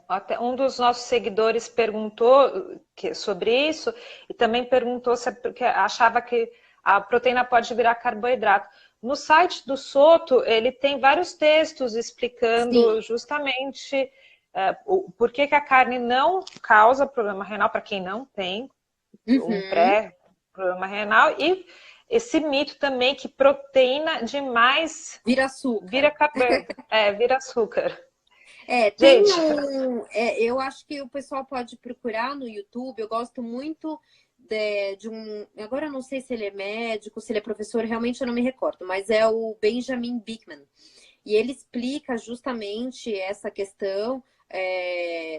Speaker 1: Até um dos nossos seguidores perguntou sobre isso e também perguntou se porque achava que a proteína pode virar carboidrato. No site do Soto, ele tem vários textos explicando justamente por que a carne não causa problema renal para quem não tem um pré-problema renal e esse mito também que proteína demais
Speaker 2: vira açúcar.
Speaker 1: Vira açúcar.
Speaker 2: Tem
Speaker 1: Gente,
Speaker 2: eu acho que o pessoal pode procurar no YouTube. Eu gosto muito de um. Agora eu não sei se ele é médico, se ele é professor, realmente eu não me recordo, mas é o Benjamin Bikman. E ele explica justamente essa questão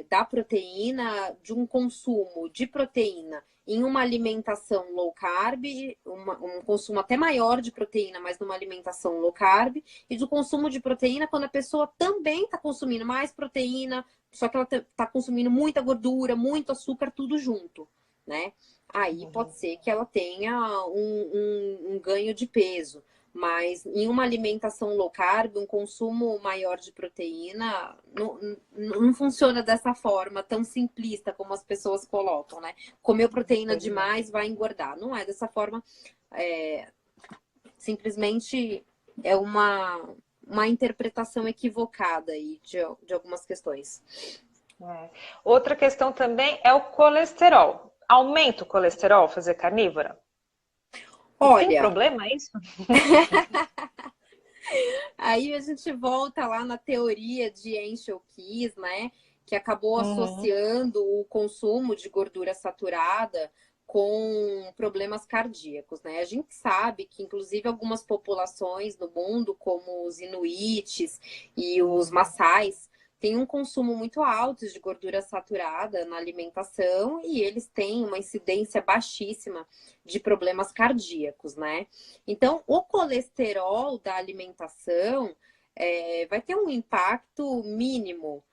Speaker 2: da proteína, de um consumo de proteína em uma alimentação low carb, um consumo até maior de proteína, mas numa alimentação low carb, e do consumo de proteína quando a pessoa também está consumindo mais proteína, só que ela está consumindo muita gordura, muito açúcar, tudo junto, né? Aí pode ser que ela tenha um ganho de peso. Mas em uma alimentação low carb, um consumo maior de proteína, não funciona dessa forma tão simplista como as pessoas colocam, né? Comer proteína demais vai engordar. Não é dessa forma. Simplesmente é uma interpretação equivocada aí de algumas questões.
Speaker 1: Outra questão também é o colesterol. Aumenta o colesterol fazer carnívora?
Speaker 2: Olha,
Speaker 1: tem problema isso?
Speaker 2: Aí a gente volta lá na teoria de Henschel-Keys, né? Que acabou associando o consumo de gordura saturada com problemas cardíacos, né? A gente sabe que, inclusive, algumas populações no mundo, como os inuites e os maçais, têm um consumo muito alto de gordura saturada na alimentação e eles têm uma incidência baixíssima de problemas cardíacos, né? Então, o colesterol da alimentação vai ter um impacto mínimo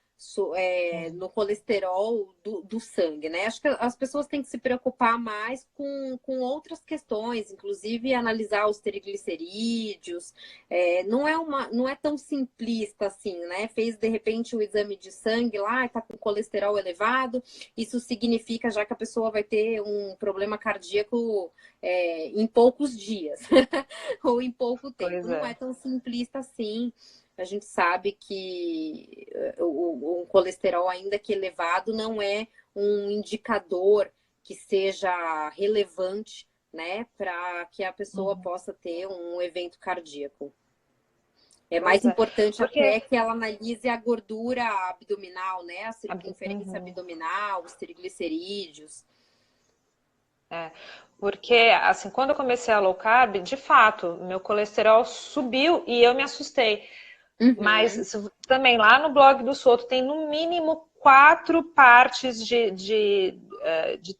Speaker 2: no colesterol do sangue, né? Acho que as pessoas têm que se preocupar mais com outras questões, inclusive analisar os triglicerídeos. Não é tão simplista assim, né? Fez de repente o exame de sangue lá, está com colesterol elevado, isso significa já que a pessoa vai ter um problema cardíaco em poucos dias ou em pouco tempo. Não é tão simplista assim. A gente sabe que o colesterol, ainda que elevado, não é um indicador que seja relevante, né, para que a pessoa possa ter um evento cardíaco. É mais importante até que ela analise a gordura abdominal, né, a circunferência abdominal, os triglicerídeos.
Speaker 1: É, porque, assim, quando eu comecei a low carb, de fato, meu colesterol subiu e eu me assustei. Mas
Speaker 2: Uhum.
Speaker 1: também lá no blog do Souto tem no mínimo 4 partes de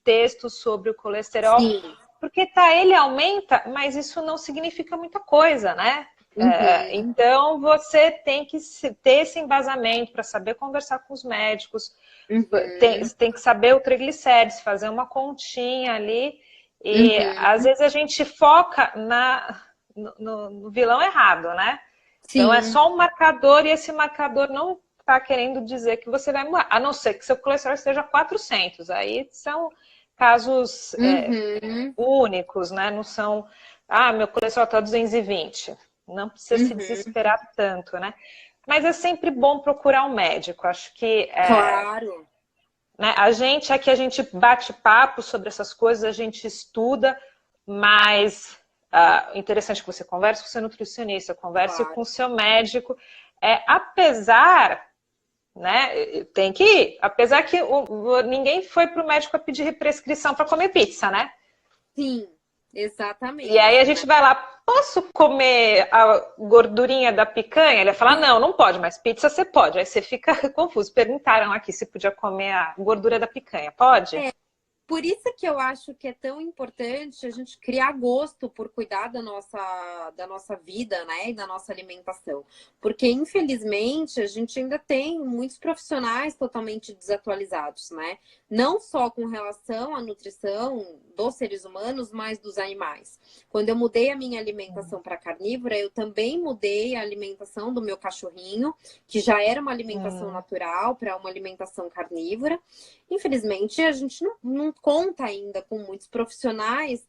Speaker 1: texto sobre o colesterol,
Speaker 2: Sim.
Speaker 1: porque tá, ele aumenta, mas isso não significa muita coisa, né?
Speaker 2: Uhum.
Speaker 1: Então você tem que ter esse embasamento para saber conversar com os médicos,
Speaker 2: Uhum.
Speaker 1: tem que saber o triglicérides, fazer uma continha ali, e às
Speaker 2: Uhum.
Speaker 1: vezes a gente foca no vilão errado, né? Então é
Speaker 2: Sim.
Speaker 1: só um marcador e esse marcador não está querendo dizer que você vai morrer, a não ser que seu colesterol esteja 400. Aí são casos
Speaker 2: Uhum.
Speaker 1: únicos, né? Não são, meu colesterol está 220. Não precisa se
Speaker 2: Uhum.
Speaker 1: desesperar tanto, né? Mas é sempre bom procurar um médico. Acho que
Speaker 2: Claro.
Speaker 1: né, a gente aqui a gente bate papo sobre essas coisas, a gente estuda, mas interessante que você converse com o seu nutricionista, converse com o
Speaker 2: Claro.
Speaker 1: seu médico. Apesar, né, tem que ir. Apesar que ninguém foi para o médico para pedir prescrição para comer pizza, né?
Speaker 2: Sim,
Speaker 1: E aí a
Speaker 2: exatamente, né?
Speaker 1: gente vai lá, posso comer a gordurinha da picanha? Ele vai falar, não, não pode, mas pizza você pode. Aí você fica confuso. Perguntaram aqui se podia comer a gordura da picanha. Pode?
Speaker 2: Por isso que eu acho que é tão importante a gente criar gosto por cuidar da nossa vida, né, e da nossa alimentação. Porque, infelizmente, a gente ainda tem muitos profissionais totalmente desatualizados, né? Não só com relação à nutrição dos seres humanos, mas dos animais. Quando eu mudei a minha alimentação para carnívora, eu também mudei a alimentação do meu cachorrinho, que já era uma alimentação
Speaker 1: Hum,
Speaker 2: natural, para uma alimentação carnívora. Infelizmente, a gente não conta ainda com muitos profissionais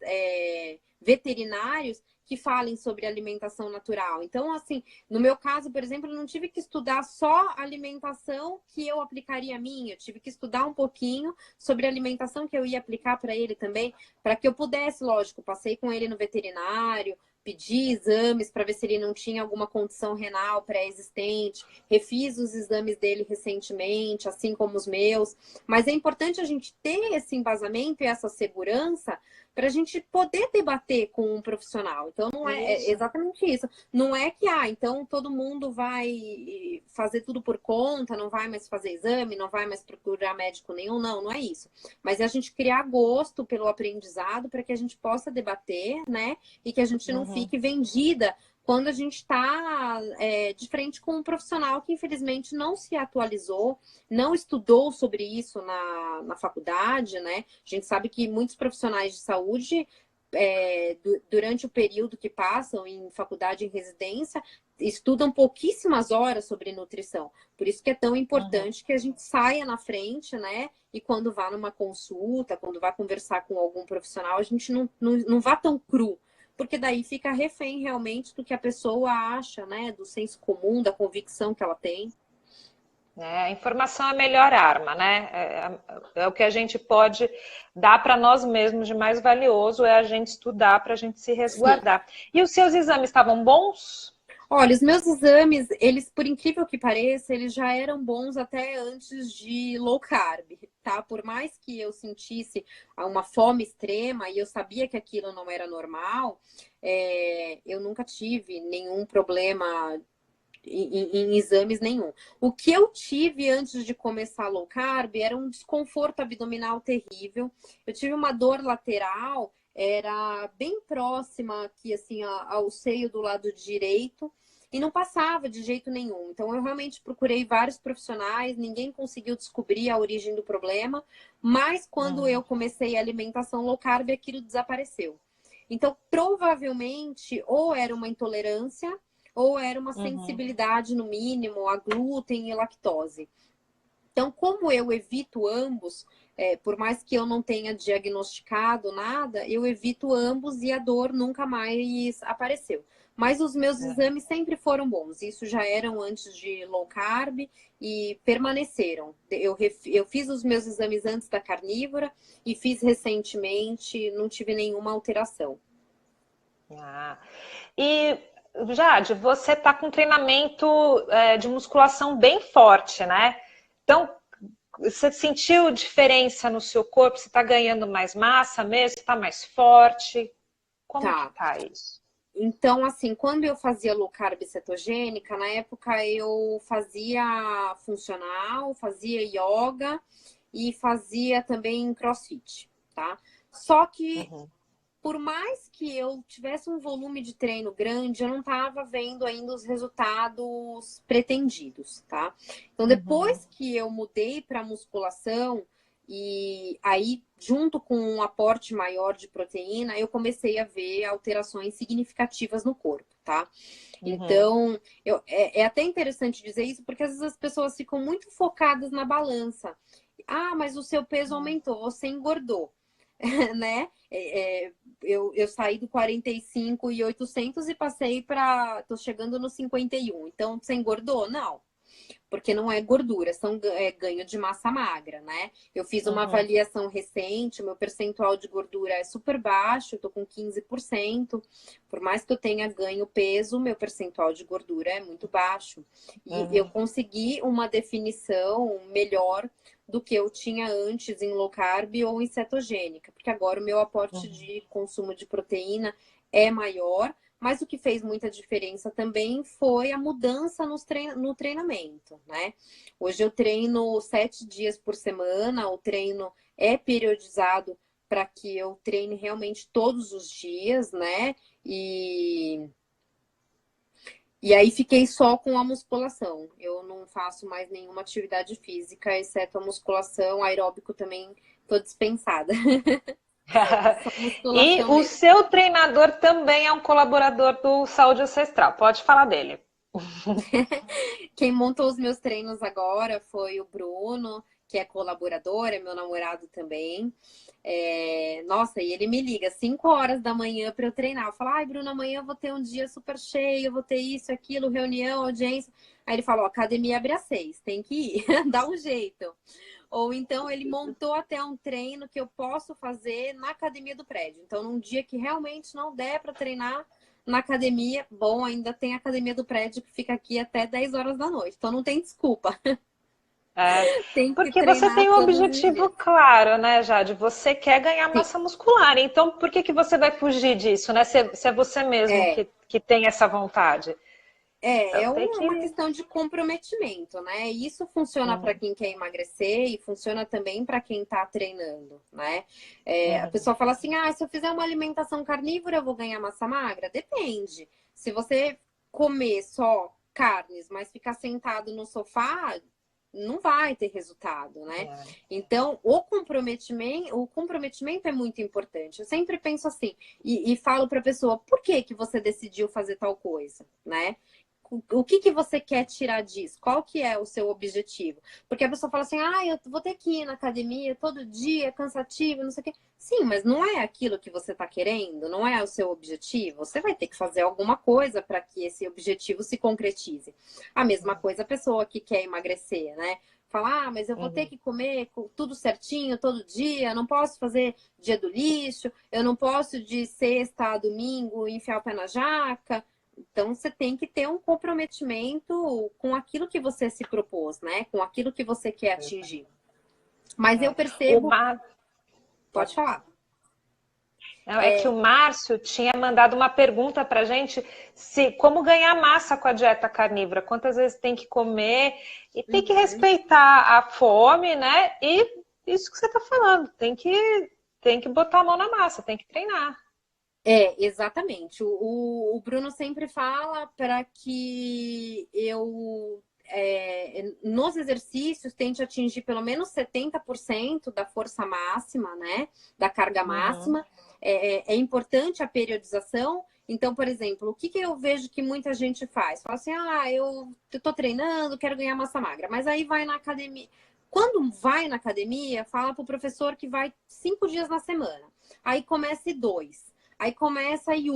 Speaker 2: veterinários que falem sobre alimentação natural. Então, assim, no meu caso, por exemplo, eu não tive que estudar só a alimentação que eu aplicaria a mim, eu tive que estudar um pouquinho sobre a alimentação que eu ia aplicar para ele também, para que eu pudesse, lógico, passei com ele no veterinário, pedi exames para ver se ele não tinha alguma condição renal pré-existente, refiz os exames dele recentemente, assim como os meus. Mas é importante a gente ter esse embasamento e essa segurança para a gente poder debater com um profissional. Então, não é
Speaker 1: isso.
Speaker 2: exatamente isso. Não é que, então todo mundo vai fazer tudo por conta, não vai mais fazer exame, não vai mais procurar médico nenhum. Não, não é isso. Mas é a gente criar gosto pelo aprendizado para que a gente possa debater, né? E que a gente não
Speaker 1: Uhum.
Speaker 2: fique vendida quando a gente está de frente com um profissional que infelizmente não se atualizou, não estudou sobre isso na faculdade, né? A gente sabe que muitos profissionais de saúde, durante o período que passam em faculdade em residência, estudam pouquíssimas horas sobre nutrição. Por isso que é tão
Speaker 1: Uhum.
Speaker 2: importante que a gente saia na frente, né? E quando vá numa consulta, quando vá conversar com algum profissional, a gente não vá tão cru, porque daí fica refém realmente do que a pessoa acha, né? Do senso comum, da convicção que ela tem.
Speaker 1: A informação é a melhor arma, né? É o que a gente pode dar para nós mesmos de mais valioso, é a gente estudar para a gente se
Speaker 2: Sim.
Speaker 1: resguardar. E os seus exames estavam bons?
Speaker 2: Olha, os meus exames, eles, por incrível que pareça, eles já eram bons até antes de low carb, tá? Por mais que eu sentisse uma fome extrema e eu sabia que aquilo não era normal, eu nunca tive nenhum problema em exames nenhum. O que eu tive antes de começar low carb era um desconforto abdominal terrível. Eu tive uma dor lateral, era bem próxima aqui, assim, ao seio do lado direito. E não passava de jeito nenhum. Então, eu realmente procurei vários profissionais, ninguém conseguiu descobrir a origem do problema. Mas quando eu comecei a alimentação low carb, aquilo desapareceu. Então, provavelmente, ou era uma intolerância, ou era uma
Speaker 1: Uhum.
Speaker 2: sensibilidade, no mínimo, a glúten e lactose. Então, como eu evito ambos, por mais que eu não tenha diagnosticado nada, eu evito ambos e a dor nunca mais apareceu. Mas os meus exames sempre foram bons. Isso já eram antes de low carb e permaneceram. Eu fiz os meus exames antes da carnívora e fiz recentemente, não tive nenhuma alteração.
Speaker 1: Ah. E, Jade, você está com treinamento de musculação bem forte, né? Então, Você sentiu diferença no seu corpo? Você está ganhando mais massa mesmo? Está mais forte? Como que
Speaker 2: Tá.
Speaker 1: tá isso?
Speaker 2: Então, assim, quando eu fazia low carb cetogênica, na época eu fazia funcional, fazia yoga e fazia também crossfit, tá? Só que
Speaker 1: Uhum.
Speaker 2: por mais que eu tivesse um volume de treino grande, eu não estava vendo ainda os resultados pretendidos, tá? Então,
Speaker 1: Uhum.
Speaker 2: depois que eu mudei para musculação, e aí, junto com um aporte maior de proteína, eu comecei a ver alterações significativas no corpo, tá?
Speaker 1: Uhum.
Speaker 2: Então, é até interessante dizer isso, porque às vezes as pessoas ficam muito focadas na balança. Ah, mas o seu peso aumentou, você engordou. Né? Eu saí do 45.800 e passei para. Tô chegando no 51. Então, você engordou? Não, porque não é gordura, é ganho de massa magra, né? Eu fiz uma
Speaker 1: Uhum.
Speaker 2: avaliação recente, meu percentual de gordura é super baixo, eu tô com 15%. Por mais que eu tenha ganho peso, meu percentual de gordura é muito baixo. E eu
Speaker 1: Uhum.
Speaker 2: consegui uma definição melhor do que eu tinha antes em low carb ou em cetogênica, porque agora o meu aporte
Speaker 1: Uhum.
Speaker 2: de consumo de proteína é maior. Mas o que fez muita diferença também foi a mudança no treinamento, né? Hoje eu treino 7 dias por semana, o treino é periodizado para que eu treine realmente todos os dias, né? E aí fiquei só com a musculação. Eu não faço mais nenhuma atividade física, exceto a musculação, aeróbico também tô dispensada. Só
Speaker 1: E
Speaker 2: musculação
Speaker 1: o
Speaker 2: mesmo.
Speaker 1: seu treinador também é um colaborador do Saúde Ancestral. Pode falar dele.
Speaker 2: Quem montou os meus treinos agora foi o Bruno, que é colaborador, é meu namorado também. Nossa, e ele me liga 5 horas da manhã para eu treinar. Eu falo, ai, Bruno, amanhã eu vou ter um dia super cheio, eu vou ter isso, aquilo, reunião, audiência. Aí ele falou, ó, academia abre às 6, tem que ir, dá um jeito. Ou então ele montou até um treino que eu posso fazer na academia do prédio. Então, num dia que realmente não der para treinar na academia, bom, ainda tem a academia do prédio que fica aqui até 10 horas da noite. Então não tem desculpa.
Speaker 1: É,
Speaker 2: Tem que
Speaker 1: porque você
Speaker 2: treinar
Speaker 1: tem um
Speaker 2: todos os
Speaker 1: objetivo
Speaker 2: dias.
Speaker 1: claro, né, Jade? Você quer ganhar
Speaker 2: Sim,
Speaker 1: massa muscular. Então, por que que você vai fugir disso, né? Se é você mesmo
Speaker 2: é.
Speaker 1: que tem essa vontade.
Speaker 2: É
Speaker 1: Então, tem
Speaker 2: uma
Speaker 1: que.
Speaker 2: questão de comprometimento, né? E isso funciona para
Speaker 1: Uhum.
Speaker 2: quem quer emagrecer e funciona também para quem está treinando, né? A
Speaker 1: Uhum.
Speaker 2: pessoa fala assim: ah, se eu fizer uma alimentação carnívora, eu vou ganhar massa magra? Depende. Se você comer só carnes, mas ficar sentado no sofá, não vai ter resultado, né?
Speaker 1: É.
Speaker 2: Então, o comprometimento é muito importante. Eu sempre penso assim e falo para a pessoa: por que que você decidiu fazer tal coisa, né? O que que você quer tirar disso? Qual que é o seu objetivo? Porque a pessoa fala assim, ah, eu vou ter que ir na academia todo dia, é cansativo, não sei o quê. Sim, mas não é aquilo que você está querendo, não é o seu objetivo. Você vai ter que fazer alguma coisa para que esse objetivo se concretize. A mesma coisa a pessoa que quer emagrecer, né? Falar, ah, mas eu vou ter
Speaker 1: Uhum.
Speaker 2: que comer tudo certinho todo dia, não posso fazer dia do lixo, eu não posso de sexta a domingo enfiar o pé na jaca. Então, você tem que ter um comprometimento com aquilo que você se propôs, né? Com aquilo que você quer atingir. Mas eu
Speaker 1: É. O
Speaker 2: percebo.
Speaker 1: Mar...
Speaker 2: Pode
Speaker 1: Pode
Speaker 2: falar.
Speaker 1: Não, é que o Márcio tinha mandado uma pergunta para gente se como ganhar massa com a dieta carnívora, quantas vezes tem que comer e tem que
Speaker 2: Uhum.
Speaker 1: respeitar a fome, né? E isso que você está falando, tem que botar a mão na massa, tem que treinar.
Speaker 2: Exatamente. O Bruno sempre fala para que eu, nos exercícios, tente atingir pelo menos 70% da força máxima, né? Da carga
Speaker 1: Uhum.
Speaker 2: máxima. É importante a periodização. Então, por exemplo, o que que eu vejo que muita gente faz? Fala assim, ah, eu tô treinando, quero ganhar massa magra. Mas aí vai na academia. Quando vai na academia, fala pro professor que vai 5 dias na semana. Aí começa 2. Aí começa aí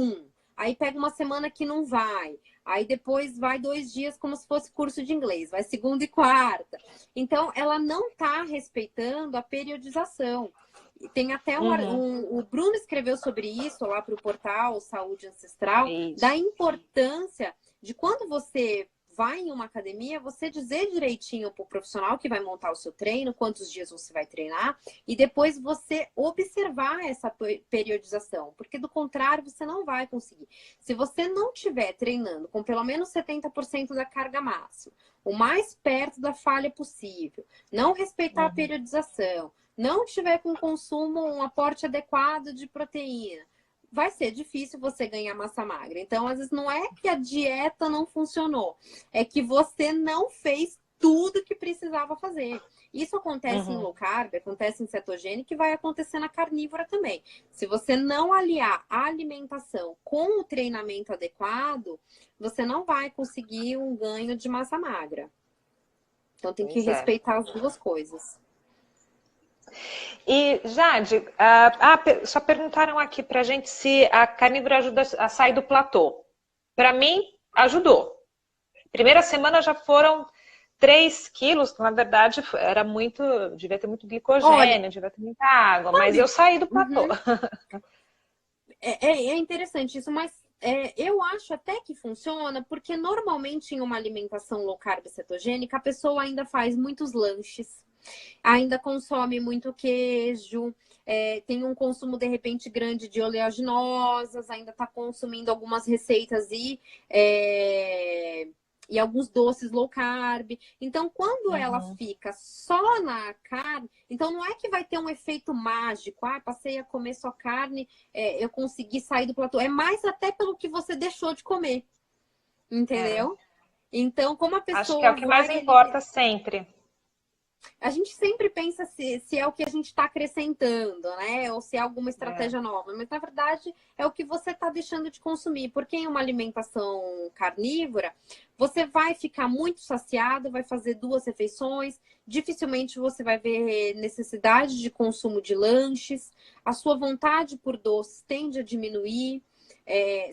Speaker 2: aí pega uma semana que não vai, aí depois vai 2 dias como se fosse curso de inglês, vai segunda e quarta. Então, ela não está respeitando a periodização. E tem até
Speaker 1: Uhum.
Speaker 2: o Bruno escreveu sobre isso lá para o portal Saúde Ancestral, da
Speaker 1: Isso.
Speaker 2: importância de quando você vai em uma academia, você dizer direitinho para o profissional que vai montar o seu treino, quantos dias você vai treinar, e depois você observar essa periodização, porque do contrário você não vai conseguir. Se você não estiver treinando com pelo menos 70% da carga máxima, o mais perto da falha possível, não respeitar a periodização, não tiver com consumo, um aporte adequado de proteína, vai ser difícil você ganhar massa magra. Então, às vezes, não é que a dieta não funcionou, é que você não fez tudo que precisava fazer. Isso acontece em low carb, acontece em cetogênico e vai acontecer na carnívora também. Se você não aliar a alimentação com o treinamento adequado, você não vai conseguir um ganho de massa magra. Então, tem que respeitar as duas coisas.
Speaker 1: E, Jade, só perguntaram aqui pra gente se a carnívora ajuda a sair do platô. Para mim, ajudou. Primeira semana já foram 3 quilos, na verdade, era muito, devia ter muito glicogênio, devia ter muita água, mas eu saí do platô.
Speaker 2: É interessante isso, mas eu acho até que funciona, porque normalmente em uma alimentação low carb cetogênica, a pessoa ainda faz muitos lanches, ainda consome muito queijo, tem um consumo, de repente, grande de oleaginosas, ainda está consumindo algumas receitas e alguns doces low carb. Então, quando ela fica só na carne, então não é que vai ter um efeito mágico, passei a comer só carne, eu consegui sair do platô. É mais até pelo que você deixou de comer, entendeu? Então, como a pessoa
Speaker 1: acho que é o que mais importa sempre.
Speaker 2: A gente sempre pensa se é o que a gente está acrescentando, né? Ou se é alguma estratégia nova. Mas, na verdade, é o que você está deixando de consumir. Porque em uma alimentação carnívora, você vai ficar muito saciado, vai fazer 2 refeições. Dificilmente você vai ver necessidade de consumo de lanches. A sua vontade por doce tende a diminuir.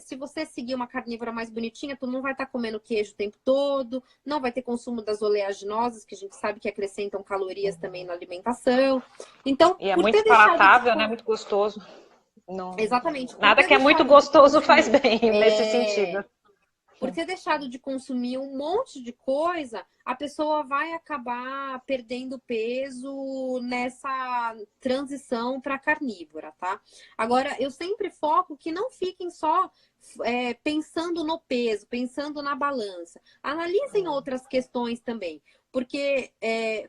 Speaker 2: Se você seguir uma carnívora mais bonitinha, tu não vai estar comendo queijo o tempo todo, não vai ter consumo das oleaginosas, que a gente sabe que acrescentam calorias também na alimentação. Então,
Speaker 1: e é muito palatável, né? Muito gostoso. Não,
Speaker 2: exatamente.
Speaker 1: Nada que é muito gostoso faz bem nesse sentido.
Speaker 2: Por ter deixado de consumir um monte de coisa, a pessoa vai acabar perdendo peso nessa transição para carnívora, tá? Agora, eu sempre foco que não fiquem só pensando no peso, pensando na balança. Analisem outras questões também. Porque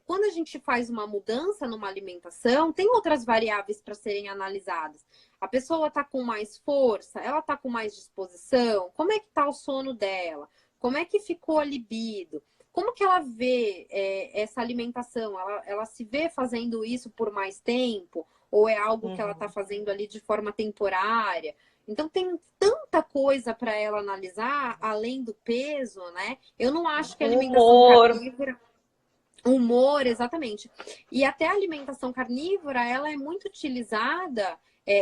Speaker 2: quando a gente faz uma mudança numa alimentação, tem outras variáveis para serem analisadas. A pessoa está com mais força? Ela está com mais disposição? Como é que está o sono dela? Como é que ficou a libido? Como que ela vê essa alimentação? Ela se vê fazendo isso por mais tempo? Ou é algo que ela está fazendo ali de forma temporária? Então, tem tanta coisa para ela analisar, além do peso, né? Eu não acho que a alimentação carnívora... Humor, exatamente. E até a alimentação carnívora, ela é muito utilizada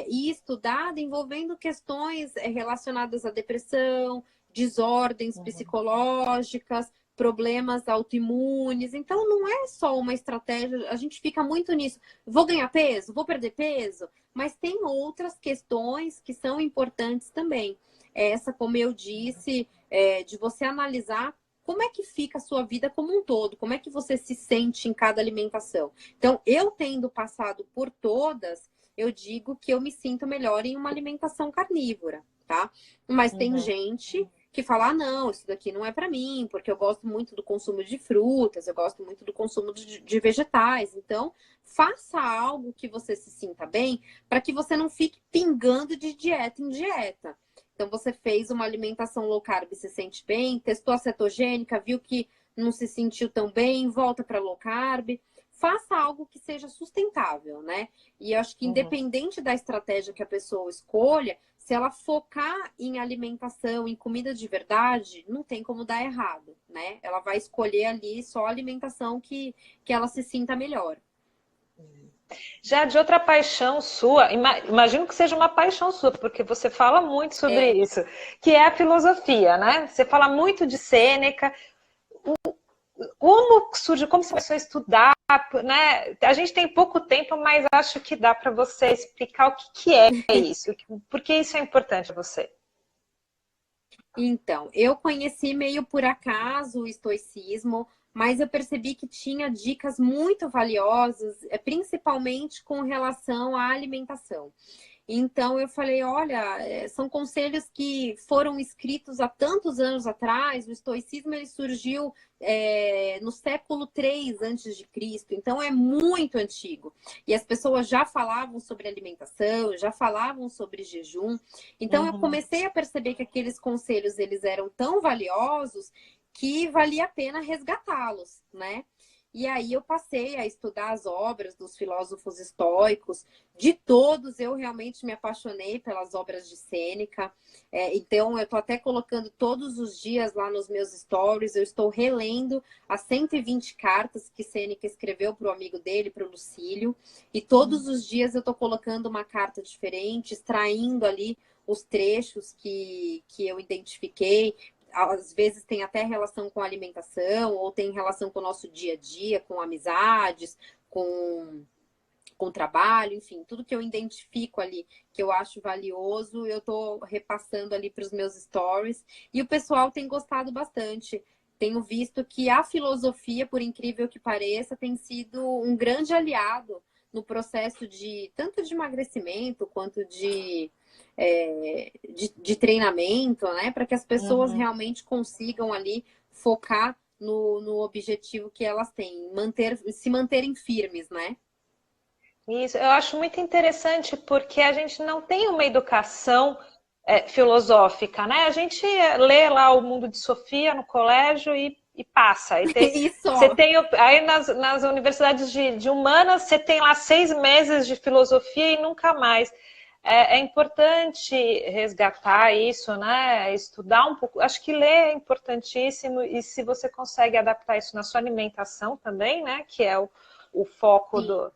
Speaker 2: e estudada envolvendo questões relacionadas à depressão, desordens psicológicas, problemas autoimunes. Então, não é só uma estratégia, a gente fica muito nisso. Vou ganhar peso? Vou perder peso? Mas tem outras questões que são importantes também. Essa, como eu disse, de você analisar como é que fica a sua vida como um todo, como é que você se sente em cada alimentação. Então, eu tendo passado por todas, eu digo que eu me sinto melhor em uma alimentação carnívora, tá? Mas tem gente que fala, não, isso daqui não é para mim, porque eu gosto muito do consumo de frutas, eu gosto muito do consumo de vegetais. Então, faça algo que você se sinta bem, para que você não fique pingando de dieta em dieta. Então, você fez uma alimentação low carb e se sente bem, testou a cetogênica, viu que não se sentiu tão bem, volta para low carb. Faça algo que seja sustentável, né? E eu acho que independente da estratégia que a pessoa escolha, se ela focar em alimentação, em comida de verdade, não tem como dar errado, né? Ela vai escolher ali só a alimentação que ela se sinta melhor.
Speaker 1: Já de outra paixão sua, imagino que seja uma paixão sua, porque você fala muito sobre isso, que é a filosofia, né? Você fala muito de Sêneca. Como surge, como você começou a estudar, né? A gente tem pouco tempo, mas acho que dá para você explicar o que é isso, por que isso é importante para você.
Speaker 2: Então, eu conheci meio por acaso o estoicismo, mas eu percebi que tinha dicas muito valiosas, principalmente com relação à alimentação. Então eu falei, olha, são conselhos que foram escritos há tantos anos atrás. O estoicismo ele surgiu no século III antes de Cristo, então é muito antigo. E as pessoas já falavam sobre alimentação, já falavam sobre jejum. Então eu
Speaker 1: Uhum.
Speaker 2: comecei a perceber que aqueles conselhos eles eram tão valiosos que valia a pena resgatá-los, né? E aí eu passei a estudar as obras dos filósofos estoicos. De todos, eu realmente me apaixonei pelas obras de Sêneca. Então, eu estou até colocando todos os dias lá nos meus stories. Eu estou relendo as 120 cartas que Sêneca escreveu para o amigo dele, para o Lucílio. E todos os dias eu estou colocando uma carta diferente, extraindo ali os trechos que eu identifiquei. Às vezes tem até relação com alimentação, ou tem relação com o nosso dia a dia, com amizades, com trabalho, enfim, tudo que eu identifico ali, que eu acho valioso, eu tô repassando ali para os meus stories, e o pessoal tem gostado bastante. Tenho visto que a filosofia, por incrível que pareça, tem sido um grande aliado no processo de tanto de emagrecimento quanto de treinamento, né? Para que as pessoas
Speaker 1: Uhum.
Speaker 2: realmente consigam ali focar no objetivo que elas têm, se manterem firmes, né?
Speaker 1: Isso, eu acho muito interessante porque a gente não tem uma educação filosófica, né? A gente lê lá o Mundo de Sofia no colégio e passa.
Speaker 2: E
Speaker 1: Você
Speaker 2: só.
Speaker 1: tem aí nas universidades de humanas, você tem lá 6 meses de filosofia e nunca mais. É importante resgatar isso, né? Estudar um pouco. Acho que ler é importantíssimo e se você consegue adaptar isso na sua alimentação também, né? Que é o foco
Speaker 2: Sim.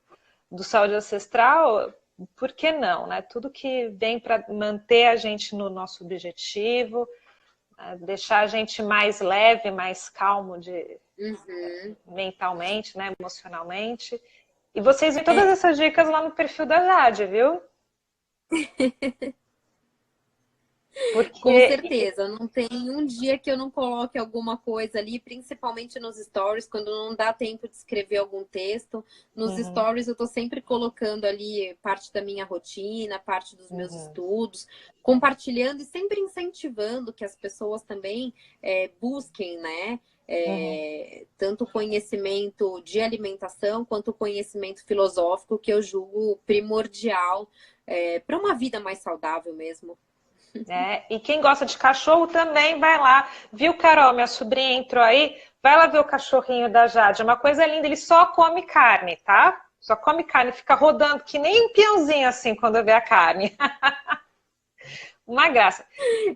Speaker 1: do saúde ancestral, por que não, né? Tudo que vem para manter a gente no nosso objetivo, deixar a gente mais leve, mais calmo
Speaker 2: Uhum.
Speaker 1: mentalmente, né? Emocionalmente. E vocês veem todas essas dicas lá no perfil da Jade, viu?
Speaker 2: Com
Speaker 1: Porque.
Speaker 2: certeza, não tem um dia que eu não coloque alguma coisa ali, principalmente nos stories, quando não dá tempo de escrever algum texto. Nos
Speaker 1: Uhum,
Speaker 2: stories eu tô sempre colocando ali parte da minha rotina, parte dos meus
Speaker 1: uhum,
Speaker 2: estudos, compartilhando e sempre incentivando que as pessoas também busquem, né?
Speaker 1: uhum.
Speaker 2: Tanto conhecimento de alimentação quanto conhecimento filosófico, que eu julgo primordial para uma vida mais saudável mesmo.
Speaker 1: E quem gosta de cachorro também vai lá. Viu, Carol? Minha sobrinha entrou aí. Vai lá ver o cachorrinho da Jade. É uma coisa linda. Ele só come carne, tá? Só come carne. Fica rodando que nem um peãozinho assim quando vê a carne. Uma graça.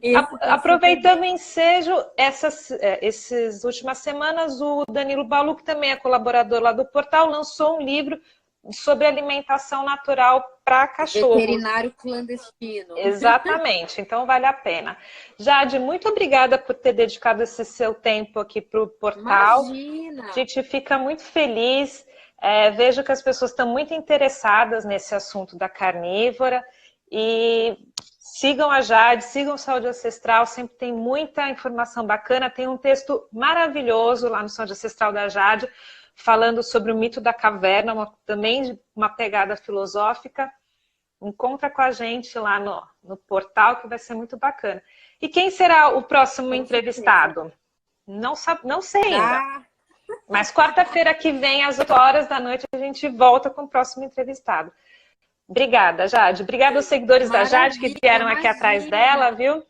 Speaker 2: Esse tá super
Speaker 1: Aproveitando o
Speaker 2: bem.
Speaker 1: ensejo, essas últimas semanas, o Danilo Balu, que também é colaborador lá do portal, lançou um livro sobre alimentação natural para cachorros.
Speaker 2: Veterinário clandestino.
Speaker 1: Exatamente, então vale a pena. Jade, muito obrigada por ter dedicado esse seu tempo aqui para o portal.
Speaker 2: Imagina!
Speaker 1: A gente fica muito feliz. Vejo que as pessoas estão muito interessadas nesse assunto da carnívora e sigam a Jade, sigam Saúde Ancestral, sempre tem muita informação bacana. Tem um texto maravilhoso lá no Saúde Ancestral da Jade, falando sobre o mito da caverna, também uma pegada filosófica. Encontra com a gente lá no portal, que vai ser muito bacana. E quem será o próximo
Speaker 2: Com certeza.
Speaker 1: entrevistado? Não, não sei ainda.
Speaker 2: Ah,
Speaker 1: Mas quarta-feira que vem, às 8 horas da noite, a gente volta com o próximo entrevistado. Obrigada, Jade. Obrigada aos seguidores da Jade que
Speaker 2: maravilha,
Speaker 1: vieram aqui atrás
Speaker 2: imagina!
Speaker 1: dela, viu?